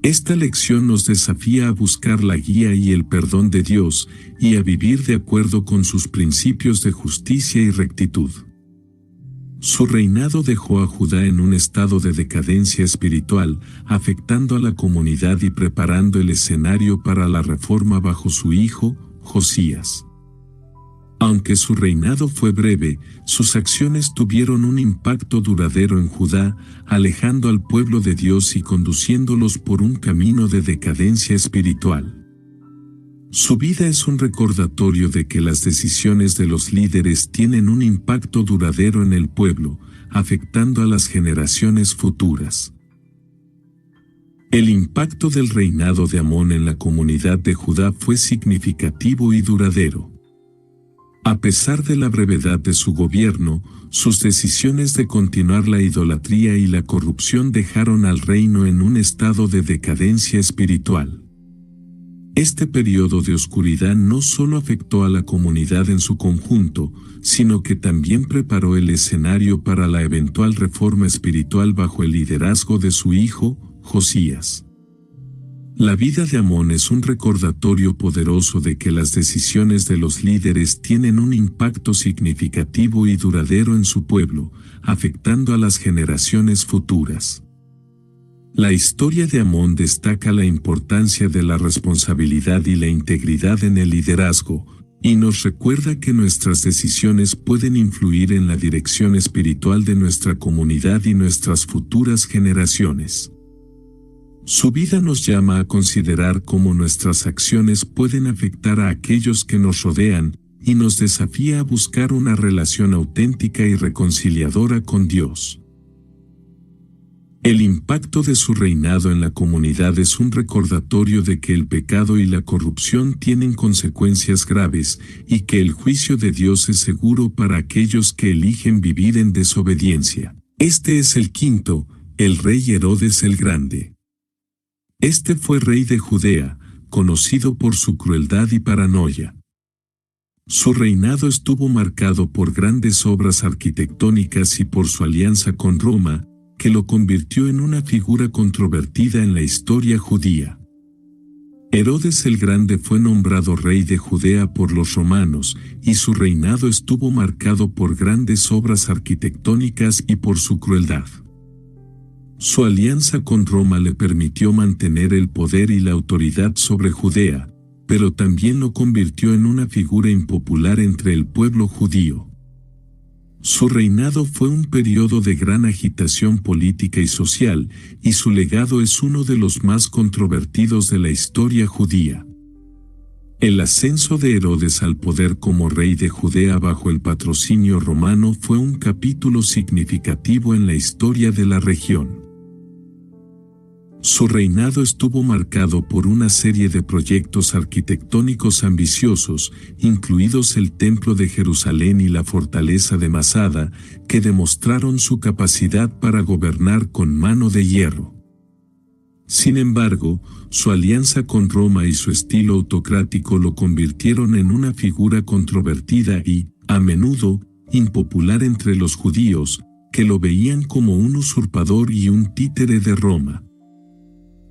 Esta lección nos desafía a buscar la guía y el perdón de Dios y a vivir de acuerdo con sus principios de justicia y rectitud. Su reinado dejó a Judá en un estado de decadencia espiritual, afectando a la comunidad y preparando el escenario para la reforma bajo su hijo, Josías. Aunque su reinado fue breve, sus acciones tuvieron un impacto duradero en Judá, alejando al pueblo de Dios y conduciéndolos por un camino de decadencia espiritual. Su vida es un recordatorio de que las decisiones de los líderes tienen un impacto duradero en el pueblo, afectando a las generaciones futuras. El impacto del reinado de Amón en la comunidad de Judá fue significativo y duradero. A pesar de la brevedad de su gobierno, sus decisiones de continuar la idolatría y la corrupción dejaron al reino en un estado de decadencia espiritual. Este periodo de oscuridad no solo afectó a la comunidad en su conjunto, sino que también preparó el escenario para la eventual reforma espiritual bajo el liderazgo de su hijo, Josías. La vida de Amón es un recordatorio poderoso de que las decisiones de los líderes tienen un impacto significativo y duradero en su pueblo, afectando a las generaciones futuras. La historia de Amón destaca la importancia de la responsabilidad y la integridad en el liderazgo, y nos recuerda que nuestras decisiones pueden influir en la dirección espiritual de nuestra comunidad y nuestras futuras generaciones. Su vida nos llama a considerar cómo nuestras acciones pueden afectar a aquellos que nos rodean y nos desafía a buscar una relación auténtica y reconciliadora con Dios. El impacto de su reinado en la comunidad es un recordatorio de que el pecado y la corrupción tienen consecuencias graves y que el juicio de Dios es seguro para aquellos que eligen vivir en desobediencia. Este es el quinto, el rey Herodes el Grande. Este fue rey de Judea, conocido por su crueldad y paranoia. Su reinado estuvo marcado por grandes obras arquitectónicas y por su alianza con Roma, que lo convirtió en una figura controvertida en la historia judía. Herodes el Grande fue nombrado rey de Judea por los romanos, y su reinado estuvo marcado por grandes obras arquitectónicas y por su crueldad. Su alianza con Roma le permitió mantener el poder y la autoridad sobre Judea, pero también lo convirtió en una figura impopular entre el pueblo judío. Su reinado fue un periodo de gran agitación política y social, y su legado es uno de los más controvertidos de la historia judía. El ascenso de Herodes al poder como rey de Judea bajo el patrocinio romano fue un capítulo significativo en la historia de la región. Su reinado estuvo marcado por una serie de proyectos arquitectónicos ambiciosos, incluidos el Templo de Jerusalén y la Fortaleza de Masada, que demostraron su capacidad para gobernar con mano de hierro. Sin embargo, su alianza con Roma y su estilo autocrático lo convirtieron en una figura controvertida y, a menudo, impopular entre los judíos, que lo veían como un usurpador y un títere de Roma.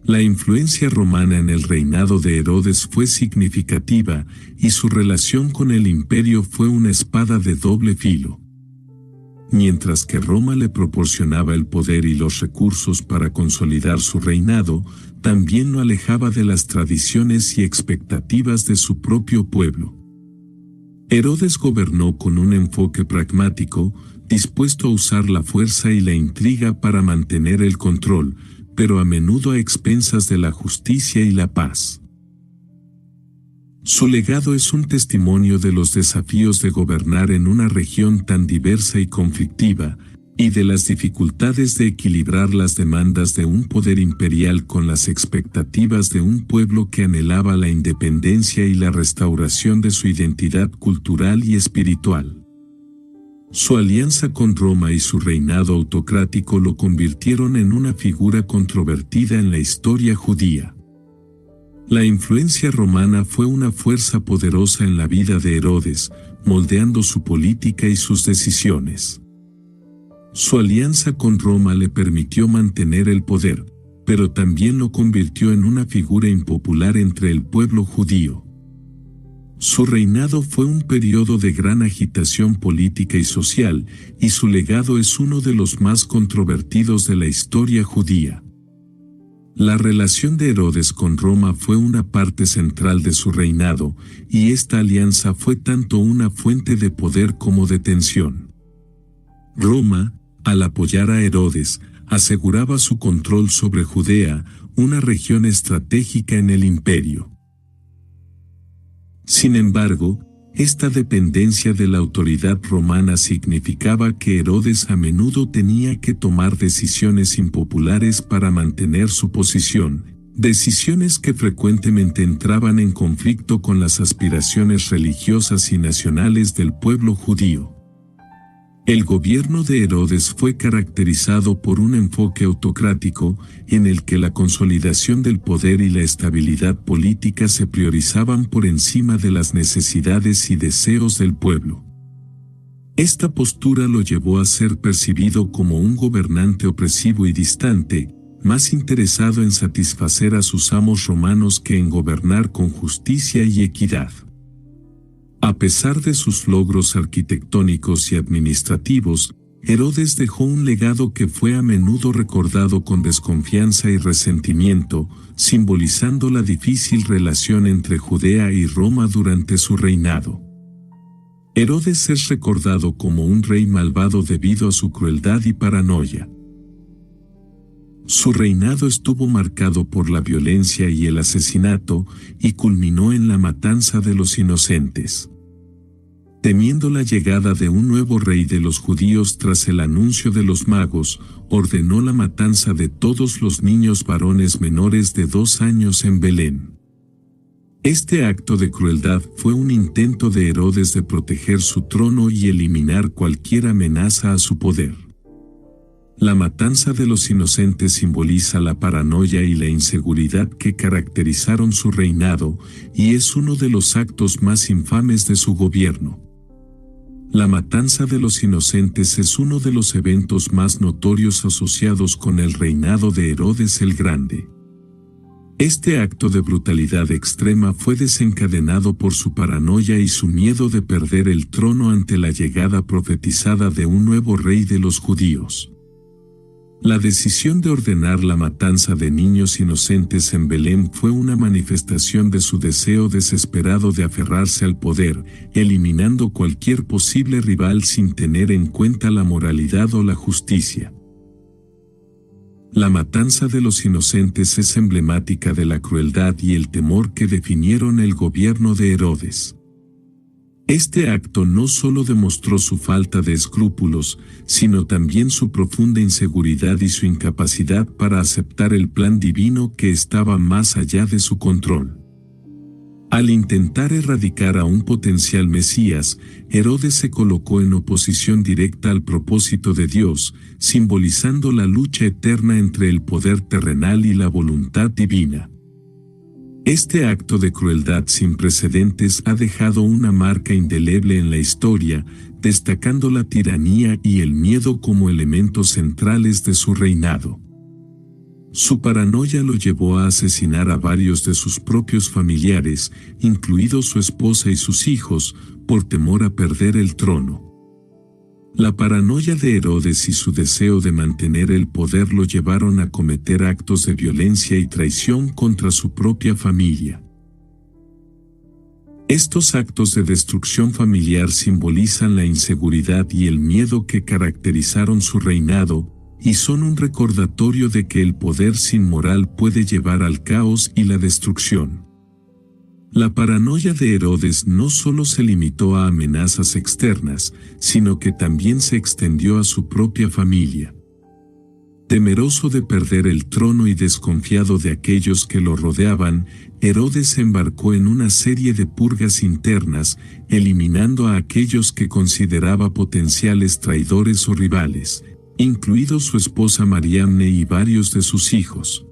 La influencia romana en el reinado de Herodes fue significativa, y su relación con el imperio fue una espada de doble filo. Mientras que Roma le proporcionaba el poder y los recursos para consolidar su reinado, también lo alejaba de las tradiciones y expectativas de su propio pueblo. Herodes gobernó con un enfoque pragmático, dispuesto a usar la fuerza y la intriga para mantener el control, pero a menudo a expensas de la justicia y la paz. Su legado es un testimonio de los desafíos de gobernar en una región tan diversa y conflictiva, y de las dificultades de equilibrar las demandas de un poder imperial con las expectativas de un pueblo que anhelaba la independencia y la restauración de su identidad cultural y espiritual. Su alianza con Roma y su reinado autocrático lo convirtieron en una figura controvertida en la historia judía. La influencia romana fue una fuerza poderosa en la vida de Herodes, moldeando su política y sus decisiones. Su alianza con Roma le permitió mantener el poder, pero también lo convirtió en una figura impopular entre el pueblo judío. Su reinado fue un periodo de gran agitación política y social, y su legado es uno de los más controvertidos de la historia judía. La relación de Herodes con Roma fue una parte central de su reinado, y esta alianza fue tanto una fuente de poder como de tensión. Roma, al apoyar a Herodes, aseguraba su control sobre Judea, una región estratégica en el imperio. Sin embargo, esta dependencia de la autoridad romana significaba que Herodes a menudo tenía que tomar decisiones impopulares para mantener su posición, decisiones que frecuentemente entraban en conflicto con las aspiraciones religiosas y nacionales del pueblo judío. El gobierno de Herodes fue caracterizado por un enfoque autocrático, en el que la consolidación del poder y la estabilidad política se priorizaban por encima de las necesidades y deseos del pueblo. Esta postura lo llevó a ser percibido como un gobernante opresivo y distante, más interesado en satisfacer a sus amos romanos que en gobernar con justicia y equidad. A pesar de sus logros arquitectónicos y administrativos, Herodes dejó un legado que fue a menudo recordado con desconfianza y resentimiento, simbolizando la difícil relación entre Judea y Roma durante su reinado. Herodes es recordado como un rey malvado debido a su crueldad y paranoia. Su reinado estuvo marcado por la violencia y el asesinato, y culminó en la matanza de los inocentes. Temiendo la llegada de un nuevo rey de los judíos tras el anuncio de los magos, ordenó la matanza de todos los niños varones menores de 2 años en Belén. Este acto de crueldad fue un intento de Herodes de proteger su trono y eliminar cualquier amenaza a su poder. La matanza de los inocentes simboliza la paranoia y la inseguridad que caracterizaron su reinado, y es uno de los actos más infames de su gobierno. La matanza de los inocentes es uno de los eventos más notorios asociados con el reinado de Herodes el Grande. Este acto de brutalidad extrema fue desencadenado por su paranoia y su miedo de perder el trono ante la llegada profetizada de un nuevo rey de los judíos. La decisión de ordenar la matanza de niños inocentes en Belén fue una manifestación de su deseo desesperado de aferrarse al poder, eliminando cualquier posible rival sin tener en cuenta la moralidad o la justicia. La matanza de los inocentes es emblemática de la crueldad y el temor que definieron el gobierno de Herodes. Este acto no solo demostró su falta de escrúpulos, sino también su profunda inseguridad y su incapacidad para aceptar el plan divino que estaba más allá de su control. Al intentar erradicar a un potencial Mesías, Herodes se colocó en oposición directa al propósito de Dios, simbolizando la lucha eterna entre el poder terrenal y la voluntad divina. Este acto de crueldad sin precedentes ha dejado una marca indeleble en la historia, destacando la tiranía y el miedo como elementos centrales de su reinado. Su paranoia lo llevó a asesinar a varios de sus propios familiares, incluidos su esposa y sus hijos, por temor a perder el trono. La paranoia de Herodes y su deseo de mantener el poder lo llevaron a cometer actos de violencia y traición contra su propia familia. Estos actos de destrucción familiar simbolizan la inseguridad y el miedo que caracterizaron su reinado, y son un recordatorio de que el poder sin moral puede llevar al caos y la destrucción. La paranoia de Herodes no solo se limitó a amenazas externas, sino que también se extendió a su propia familia. Temeroso de perder el trono y desconfiado de aquellos que lo rodeaban, Herodes se embarcó en una serie de purgas internas, eliminando a aquellos que consideraba potenciales traidores o rivales, incluidos su esposa Mariamne y varios de sus hijos.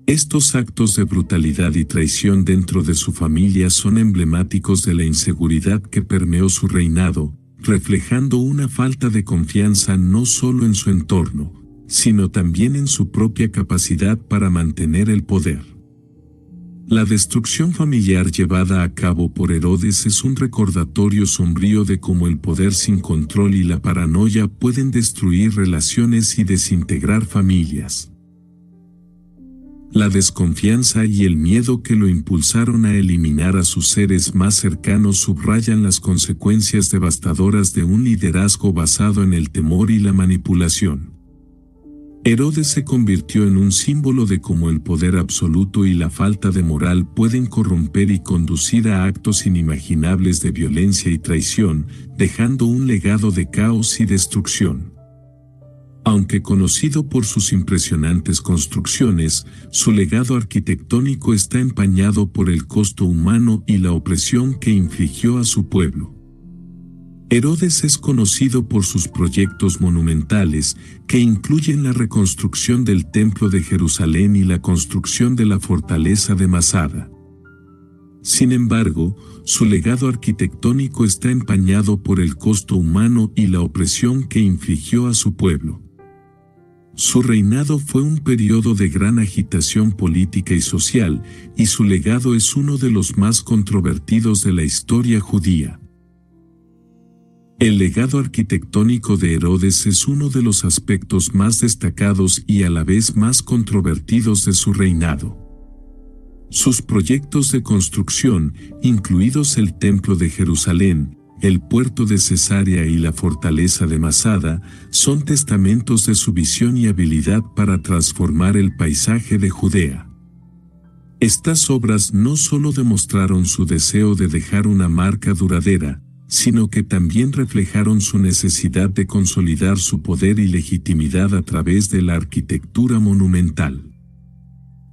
Estos actos de brutalidad y traición dentro de su familia son emblemáticos de la inseguridad que permeó su reinado, reflejando una falta de confianza no solo en su entorno, sino también en su propia capacidad para mantener el poder. La destrucción familiar llevada a cabo por Herodes es un recordatorio sombrío de cómo el poder sin control y la paranoia pueden destruir relaciones y desintegrar familias. La desconfianza y el miedo que lo impulsaron a eliminar a sus seres más cercanos subrayan las consecuencias devastadoras de un liderazgo basado en el temor y la manipulación. Herodes se convirtió en un símbolo de cómo el poder absoluto y la falta de moral pueden corromper y conducir a actos inimaginables de violencia y traición, dejando un legado de caos y destrucción. Aunque conocido por sus impresionantes construcciones, su legado arquitectónico está empañado por el costo humano y la opresión que infligió a su pueblo. Herodes es conocido por sus proyectos monumentales, que incluyen la reconstrucción del Templo de Jerusalén y la construcción de la fortaleza de Masada. Sin embargo, su legado arquitectónico está empañado por el costo humano y la opresión que infligió a su pueblo. Su reinado fue un periodo de gran agitación política y social, y su legado es uno de los más controvertidos de la historia judía. El legado arquitectónico de Herodes es uno de los aspectos más destacados y a la vez más controvertidos de su reinado. Sus proyectos de construcción, incluidos el Templo de Jerusalén, el puerto de Cesarea y la fortaleza de Masada, son testamentos de su visión y habilidad para transformar el paisaje de Judea. Estas obras no solo demostraron su deseo de dejar una marca duradera, sino que también reflejaron su necesidad de consolidar su poder y legitimidad a través de la arquitectura monumental.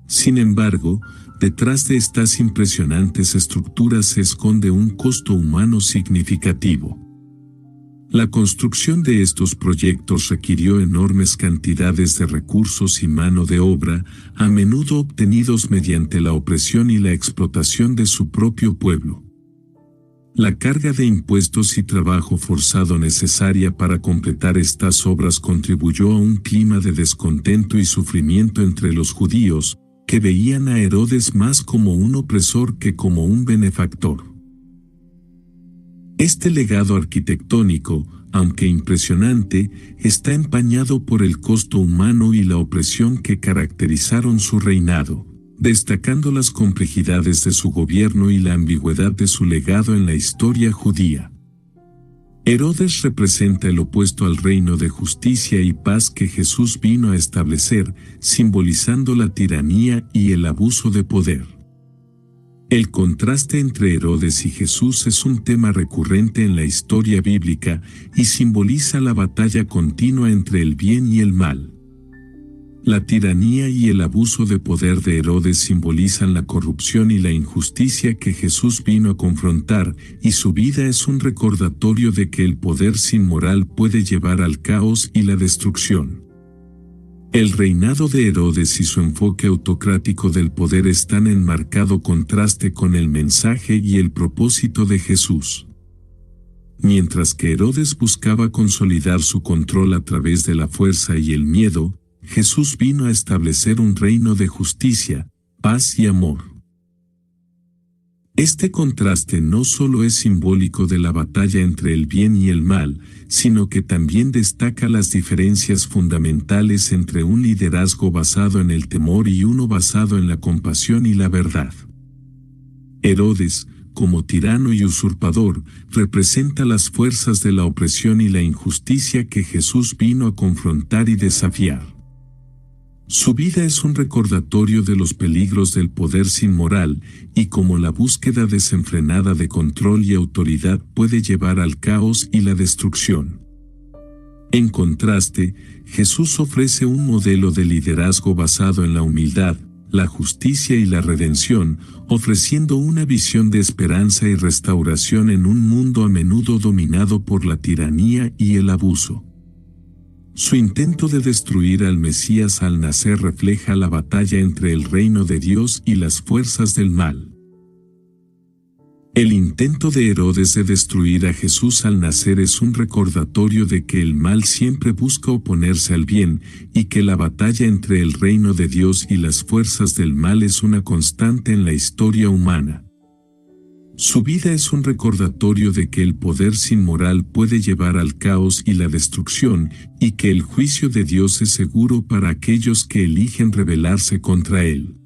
Sin embargo, detrás de estas impresionantes estructuras se esconde un costo humano significativo. La construcción de estos proyectos requirió enormes cantidades de recursos y mano de obra, a menudo obtenidos mediante la opresión y la explotación de su propio pueblo. La carga de impuestos y trabajo forzado necesaria para completar estas obras contribuyó a un clima de descontento y sufrimiento entre los judíos, que veían a Herodes más como un opresor que como un benefactor. Este legado arquitectónico, aunque impresionante, está empañado por el costo humano y la opresión que caracterizaron su reinado, destacando las complejidades de su gobierno y la ambigüedad de su legado en la historia judía. Herodes representa el opuesto al reino de justicia y paz que Jesús vino a establecer, simbolizando la tiranía y el abuso de poder. El contraste entre Herodes y Jesús es un tema recurrente en la historia bíblica y simboliza la batalla continua entre el bien y el mal. La tiranía y el abuso de poder de Herodes simbolizan la corrupción y la injusticia que Jesús vino a confrontar, y su vida es un recordatorio de que el poder sin moral puede llevar al caos y la destrucción. El reinado de Herodes y su enfoque autocrático del poder están en marcado contraste con el mensaje y el propósito de Jesús. Mientras que Herodes buscaba consolidar su control a través de la fuerza y el miedo, Jesús vino a establecer un reino de justicia, paz y amor. Este contraste no solo es simbólico de la batalla entre el bien y el mal, sino que también destaca las diferencias fundamentales entre un liderazgo basado en el temor y uno basado en la compasión y la verdad. Herodes, como tirano y usurpador, representa las fuerzas de la opresión y la injusticia que Jesús vino a confrontar y desafiar. Su vida es un recordatorio de los peligros del poder sin moral y cómo la búsqueda desenfrenada de control y autoridad puede llevar al caos y la destrucción. En contraste, Jesús ofrece un modelo de liderazgo basado en la humildad, la justicia y la redención, ofreciendo una visión de esperanza y restauración en un mundo a menudo dominado por la tiranía y el abuso. Su intento de destruir al Mesías al nacer refleja la batalla entre el reino de Dios y las fuerzas del mal. El intento de Herodes de destruir a Jesús al nacer es un recordatorio de que el mal siempre busca oponerse al bien y que la batalla entre el reino de Dios y las fuerzas del mal es una constante en la historia humana. Su vida es un recordatorio de que el poder sin moral puede llevar al caos y la destrucción, y que el juicio de Dios es seguro para aquellos que eligen rebelarse contra él.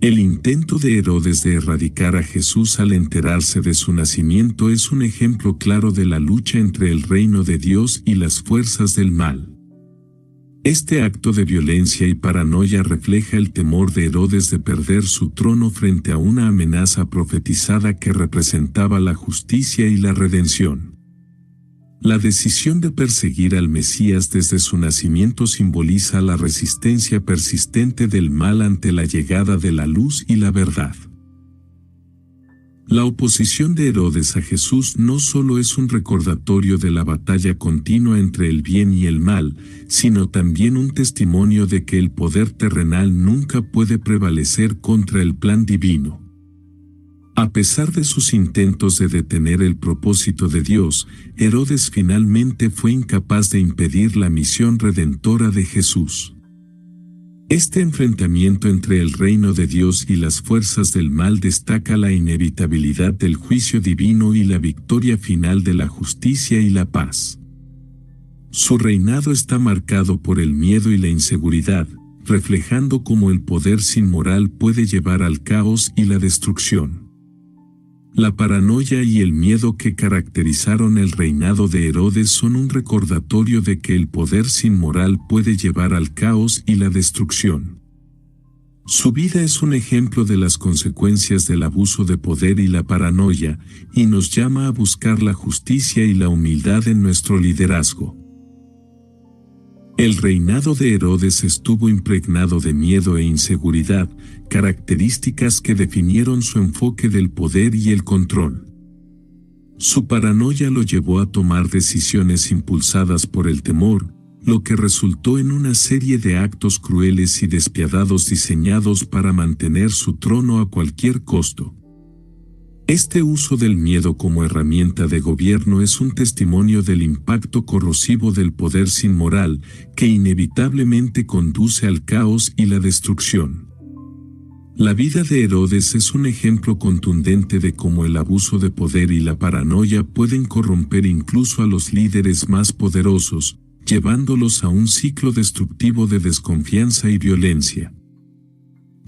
El intento de Herodes de erradicar a Jesús al enterarse de su nacimiento es un ejemplo claro de la lucha entre el reino de Dios y las fuerzas del mal. Este acto de violencia y paranoia refleja el temor de Herodes de perder su trono frente a una amenaza profetizada que representaba la justicia y la redención. La decisión de perseguir al Mesías desde su nacimiento simboliza la resistencia persistente del mal ante la llegada de la luz y la verdad. La oposición de Herodes a Jesús no solo es un recordatorio de la batalla continua entre el bien y el mal, sino también un testimonio de que el poder terrenal nunca puede prevalecer contra el plan divino. A pesar de sus intentos de detener el propósito de Dios, Herodes finalmente fue incapaz de impedir la misión redentora de Jesús. Este enfrentamiento entre el reino de Dios y las fuerzas del mal destaca la inevitabilidad del juicio divino y la victoria final de la justicia y la paz. Su reinado está marcado por el miedo y la inseguridad, reflejando cómo el poder sin moral puede llevar al caos y la destrucción. La paranoia y el miedo que caracterizaron el reinado de Herodes son un recordatorio de que el poder sin moral puede llevar al caos y la destrucción. Su vida es un ejemplo de las consecuencias del abuso de poder y la paranoia, y nos llama a buscar la justicia y la humildad en nuestro liderazgo. El reinado de Herodes estuvo impregnado de miedo e inseguridad, características que definieron su enfoque del poder y el control. Su paranoia lo llevó a tomar decisiones impulsadas por el temor, lo que resultó en una serie de actos crueles y despiadados diseñados para mantener su trono a cualquier costo. Este uso del miedo como herramienta de gobierno es un testimonio del impacto corrosivo del poder sin moral, que inevitablemente conduce al caos y la destrucción. La vida de Herodes es un ejemplo contundente de cómo el abuso de poder y la paranoia pueden corromper incluso a los líderes más poderosos, llevándolos a un ciclo destructivo de desconfianza y violencia.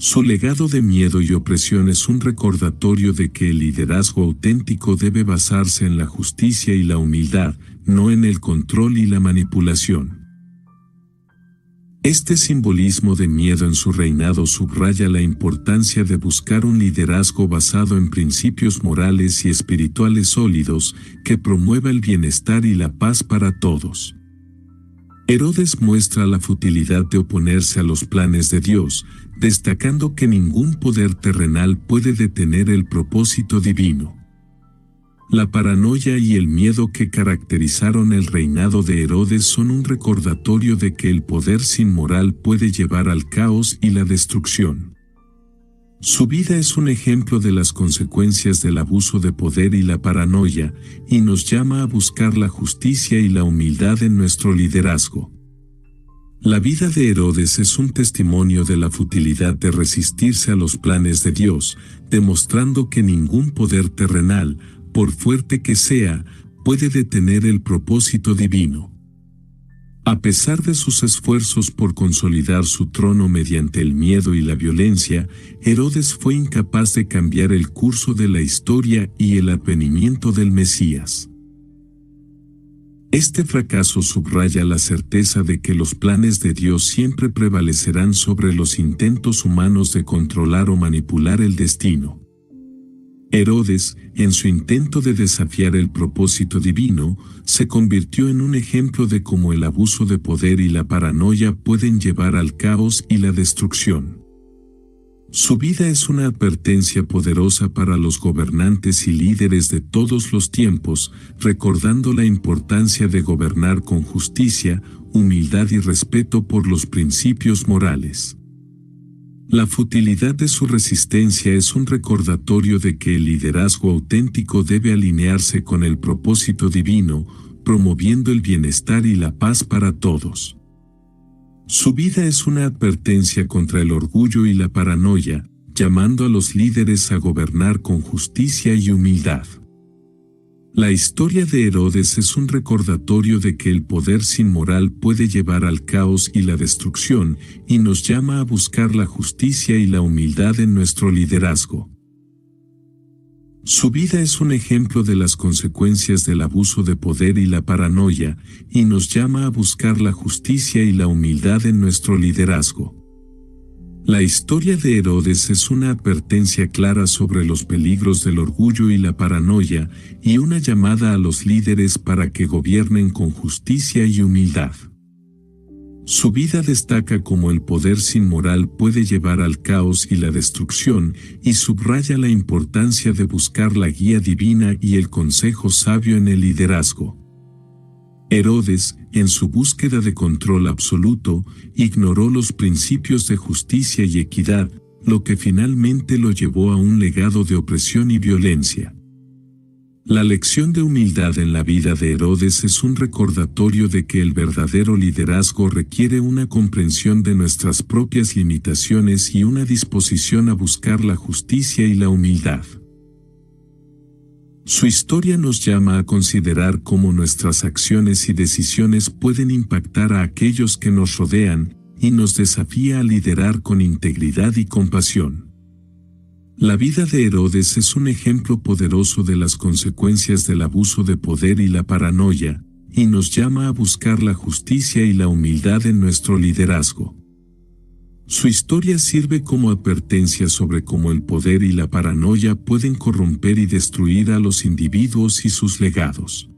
Su legado de miedo y opresión es un recordatorio de que el liderazgo auténtico debe basarse en la justicia y la humildad, no en el control y la manipulación. Este simbolismo de miedo en su reinado subraya la importancia de buscar un liderazgo basado en principios morales y espirituales sólidos, que promueva el bienestar y la paz para todos. Herodes muestra la futilidad de oponerse a los planes de Dios, destacando que ningún poder terrenal puede detener el propósito divino. La paranoia y el miedo que caracterizaron el reinado de Herodes son un recordatorio de que el poder sin moral puede llevar al caos y la destrucción. Su vida es un ejemplo de las consecuencias del abuso de poder y la paranoia, y nos llama a buscar la justicia y la humildad en nuestro liderazgo. La vida de Herodes es un testimonio de la futilidad de resistirse a los planes de Dios, demostrando que ningún poder terrenal, por fuerte que sea, puede detener el propósito divino. A pesar de sus esfuerzos por consolidar su trono mediante el miedo y la violencia, Herodes fue incapaz de cambiar el curso de la historia y el advenimiento del Mesías. Este fracaso subraya la certeza de que los planes de Dios siempre prevalecerán sobre los intentos humanos de controlar o manipular el destino. Herodes, en su intento de desafiar el propósito divino, se convirtió en un ejemplo de cómo el abuso de poder y la paranoia pueden llevar al caos y la destrucción. Su vida es una advertencia poderosa para los gobernantes y líderes de todos los tiempos, recordando la importancia de gobernar con justicia, humildad y respeto por los principios morales. La futilidad de su resistencia es un recordatorio de que el liderazgo auténtico debe alinearse con el propósito divino, promoviendo el bienestar y la paz para todos. Su vida es una advertencia contra el orgullo y la paranoia, llamando a los líderes a gobernar con justicia y humildad. La historia de Herodes es un recordatorio de que el poder sin moral puede llevar al caos y la destrucción, y nos llama a buscar la justicia y la humildad en nuestro liderazgo. Su vida es un ejemplo de las consecuencias del abuso de poder y la paranoia, y nos llama a buscar la justicia y la humildad en nuestro liderazgo. La historia de Herodes es una advertencia clara sobre los peligros del orgullo y la paranoia, y una llamada a los líderes para que gobiernen con justicia y humildad. Su vida destaca cómo el poder sin moral puede llevar al caos y la destrucción, y subraya la importancia de buscar la guía divina y el consejo sabio en el liderazgo. Herodes, en su búsqueda de control absoluto, ignoró los principios de justicia y equidad, lo que finalmente lo llevó a un legado de opresión y violencia. La lección de humildad en la vida de Herodes es un recordatorio de que el verdadero liderazgo requiere una comprensión de nuestras propias limitaciones y una disposición a buscar la justicia y la humildad. Su historia nos llama a considerar cómo nuestras acciones y decisiones pueden impactar a aquellos que nos rodean, y nos desafía a liderar con integridad y compasión. La vida de Herodes es un ejemplo poderoso de las consecuencias del abuso de poder y la paranoia, y nos llama a buscar la justicia y la humildad en nuestro liderazgo. Su historia sirve como advertencia sobre cómo el poder y la paranoia pueden corromper y destruir a los individuos y sus legados.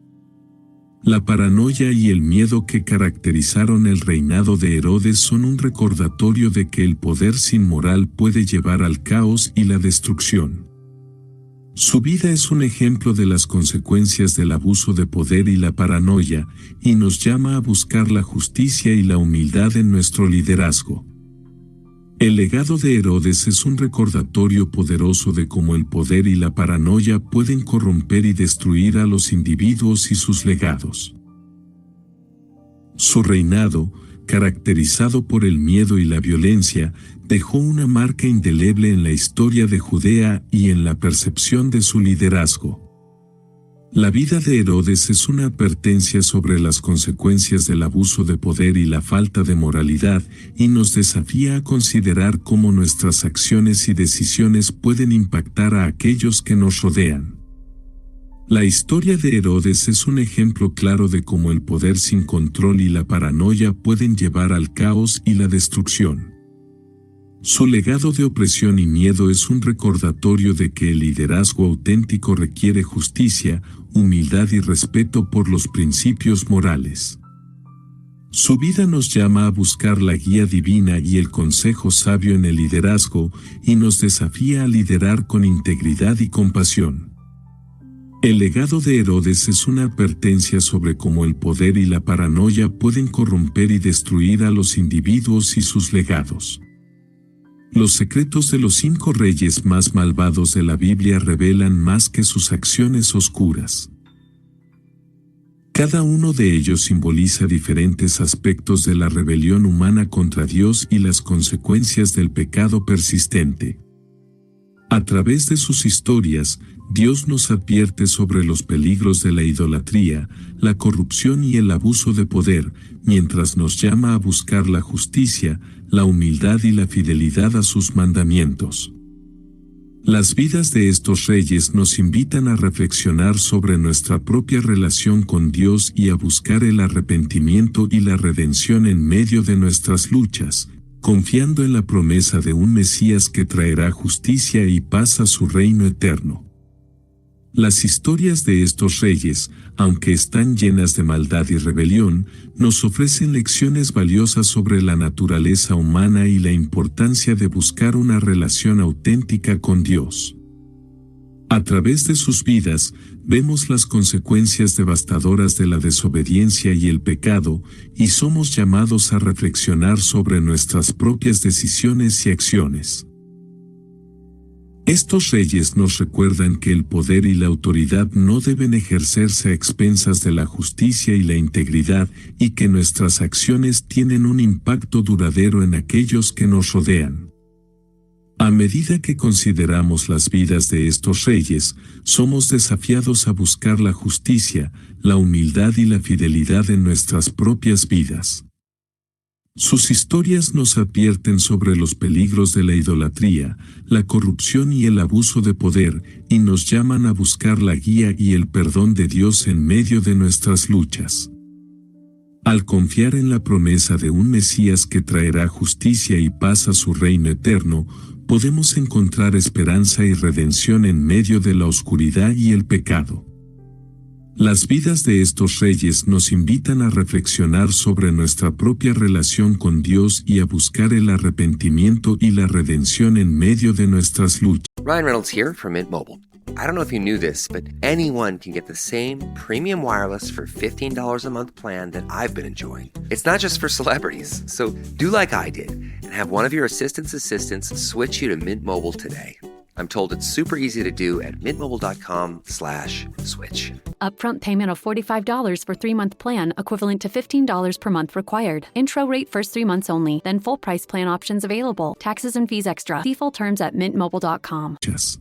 La paranoia y el miedo que caracterizaron el reinado de Herodes son un recordatorio de que el poder sin moral puede llevar al caos y la destrucción. Su vida es un ejemplo de las consecuencias del abuso de poder y la paranoia, y nos llama a buscar la justicia y la humildad en nuestro liderazgo. El legado de Herodes es un recordatorio poderoso de cómo el poder y la paranoia pueden corromper y destruir a los individuos y sus legados. Su reinado, caracterizado por el miedo y la violencia, dejó una marca indeleble en la historia de Judea y en la percepción de su liderazgo. La vida de Herodes es una advertencia sobre las consecuencias del abuso de poder y la falta de moralidad, y nos desafía a considerar cómo nuestras acciones y decisiones pueden impactar a aquellos que nos rodean. La historia de Herodes es un ejemplo claro de cómo el poder sin control y la paranoia pueden llevar al caos y la destrucción. Su legado de opresión y miedo es un recordatorio de que el liderazgo auténtico requiere justicia, humildad y respeto por los principios morales. Su vida nos llama a buscar la guía divina y el consejo sabio en el liderazgo, y nos desafía a liderar con integridad y compasión. El legado de Herodes es una advertencia sobre cómo el poder y la paranoia pueden corromper y destruir a los individuos y sus legados. Los secretos de los 5 reyes más malvados de la Biblia revelan más que sus acciones oscuras. Cada uno de ellos simboliza diferentes aspectos de la rebelión humana contra Dios y las consecuencias del pecado persistente. A través de sus historias, Dios nos advierte sobre los peligros de la idolatría, la corrupción y el abuso de poder, mientras nos llama a buscar la justicia, la humildad y la fidelidad a sus mandamientos. Las vidas de estos reyes nos invitan a reflexionar sobre nuestra propia relación con Dios y a buscar el arrepentimiento y la redención en medio de nuestras luchas, confiando en la promesa de un Mesías que traerá justicia y paz a su reino eterno. Las historias de estos reyes, aunque están llenas de maldad y rebelión, nos ofrecen lecciones valiosas sobre la naturaleza humana y la importancia de buscar una relación auténtica con Dios. A través de sus vidas, vemos las consecuencias devastadoras de la desobediencia y el pecado, y somos llamados a reflexionar sobre nuestras propias decisiones y acciones. Estos reyes nos recuerdan que el poder y la autoridad no deben ejercerse a expensas de la justicia y la integridad, y que nuestras acciones tienen un impacto duradero en aquellos que nos rodean. A medida que consideramos las vidas de estos reyes, somos desafiados a buscar la justicia, la humildad y la fidelidad en nuestras propias vidas. Sus historias nos advierten sobre los peligros de la idolatría, la corrupción y el abuso de poder, y nos llaman a buscar la guía y el perdón de Dios en medio de nuestras luchas. Al confiar en la promesa de un Mesías que traerá justicia y paz a su reino eterno, podemos encontrar esperanza y redención en medio de la oscuridad y el pecado. Las vidas de estos reyes nos invitan a reflexionar sobre nuestra propia relación con Dios y a buscar el arrepentimiento y la redención en medio de nuestras luchas. Ryan Reynolds here from Mint Mobile. I don't know if you knew this, but anyone can get the same premium wireless for $15 a month plan that I've been enjoying. It's not just for celebrities, so do like I did and have one of your assistants switch you to Mint Mobile today. I'm told it's super easy to do at mintmobile.com/switch. Upfront payment of $45 for 3-month plan, equivalent to $15 per month required. Intro rate first 3 months only, then full price plan options available. Taxes and fees extra. See full terms at mintmobile.com. Yes.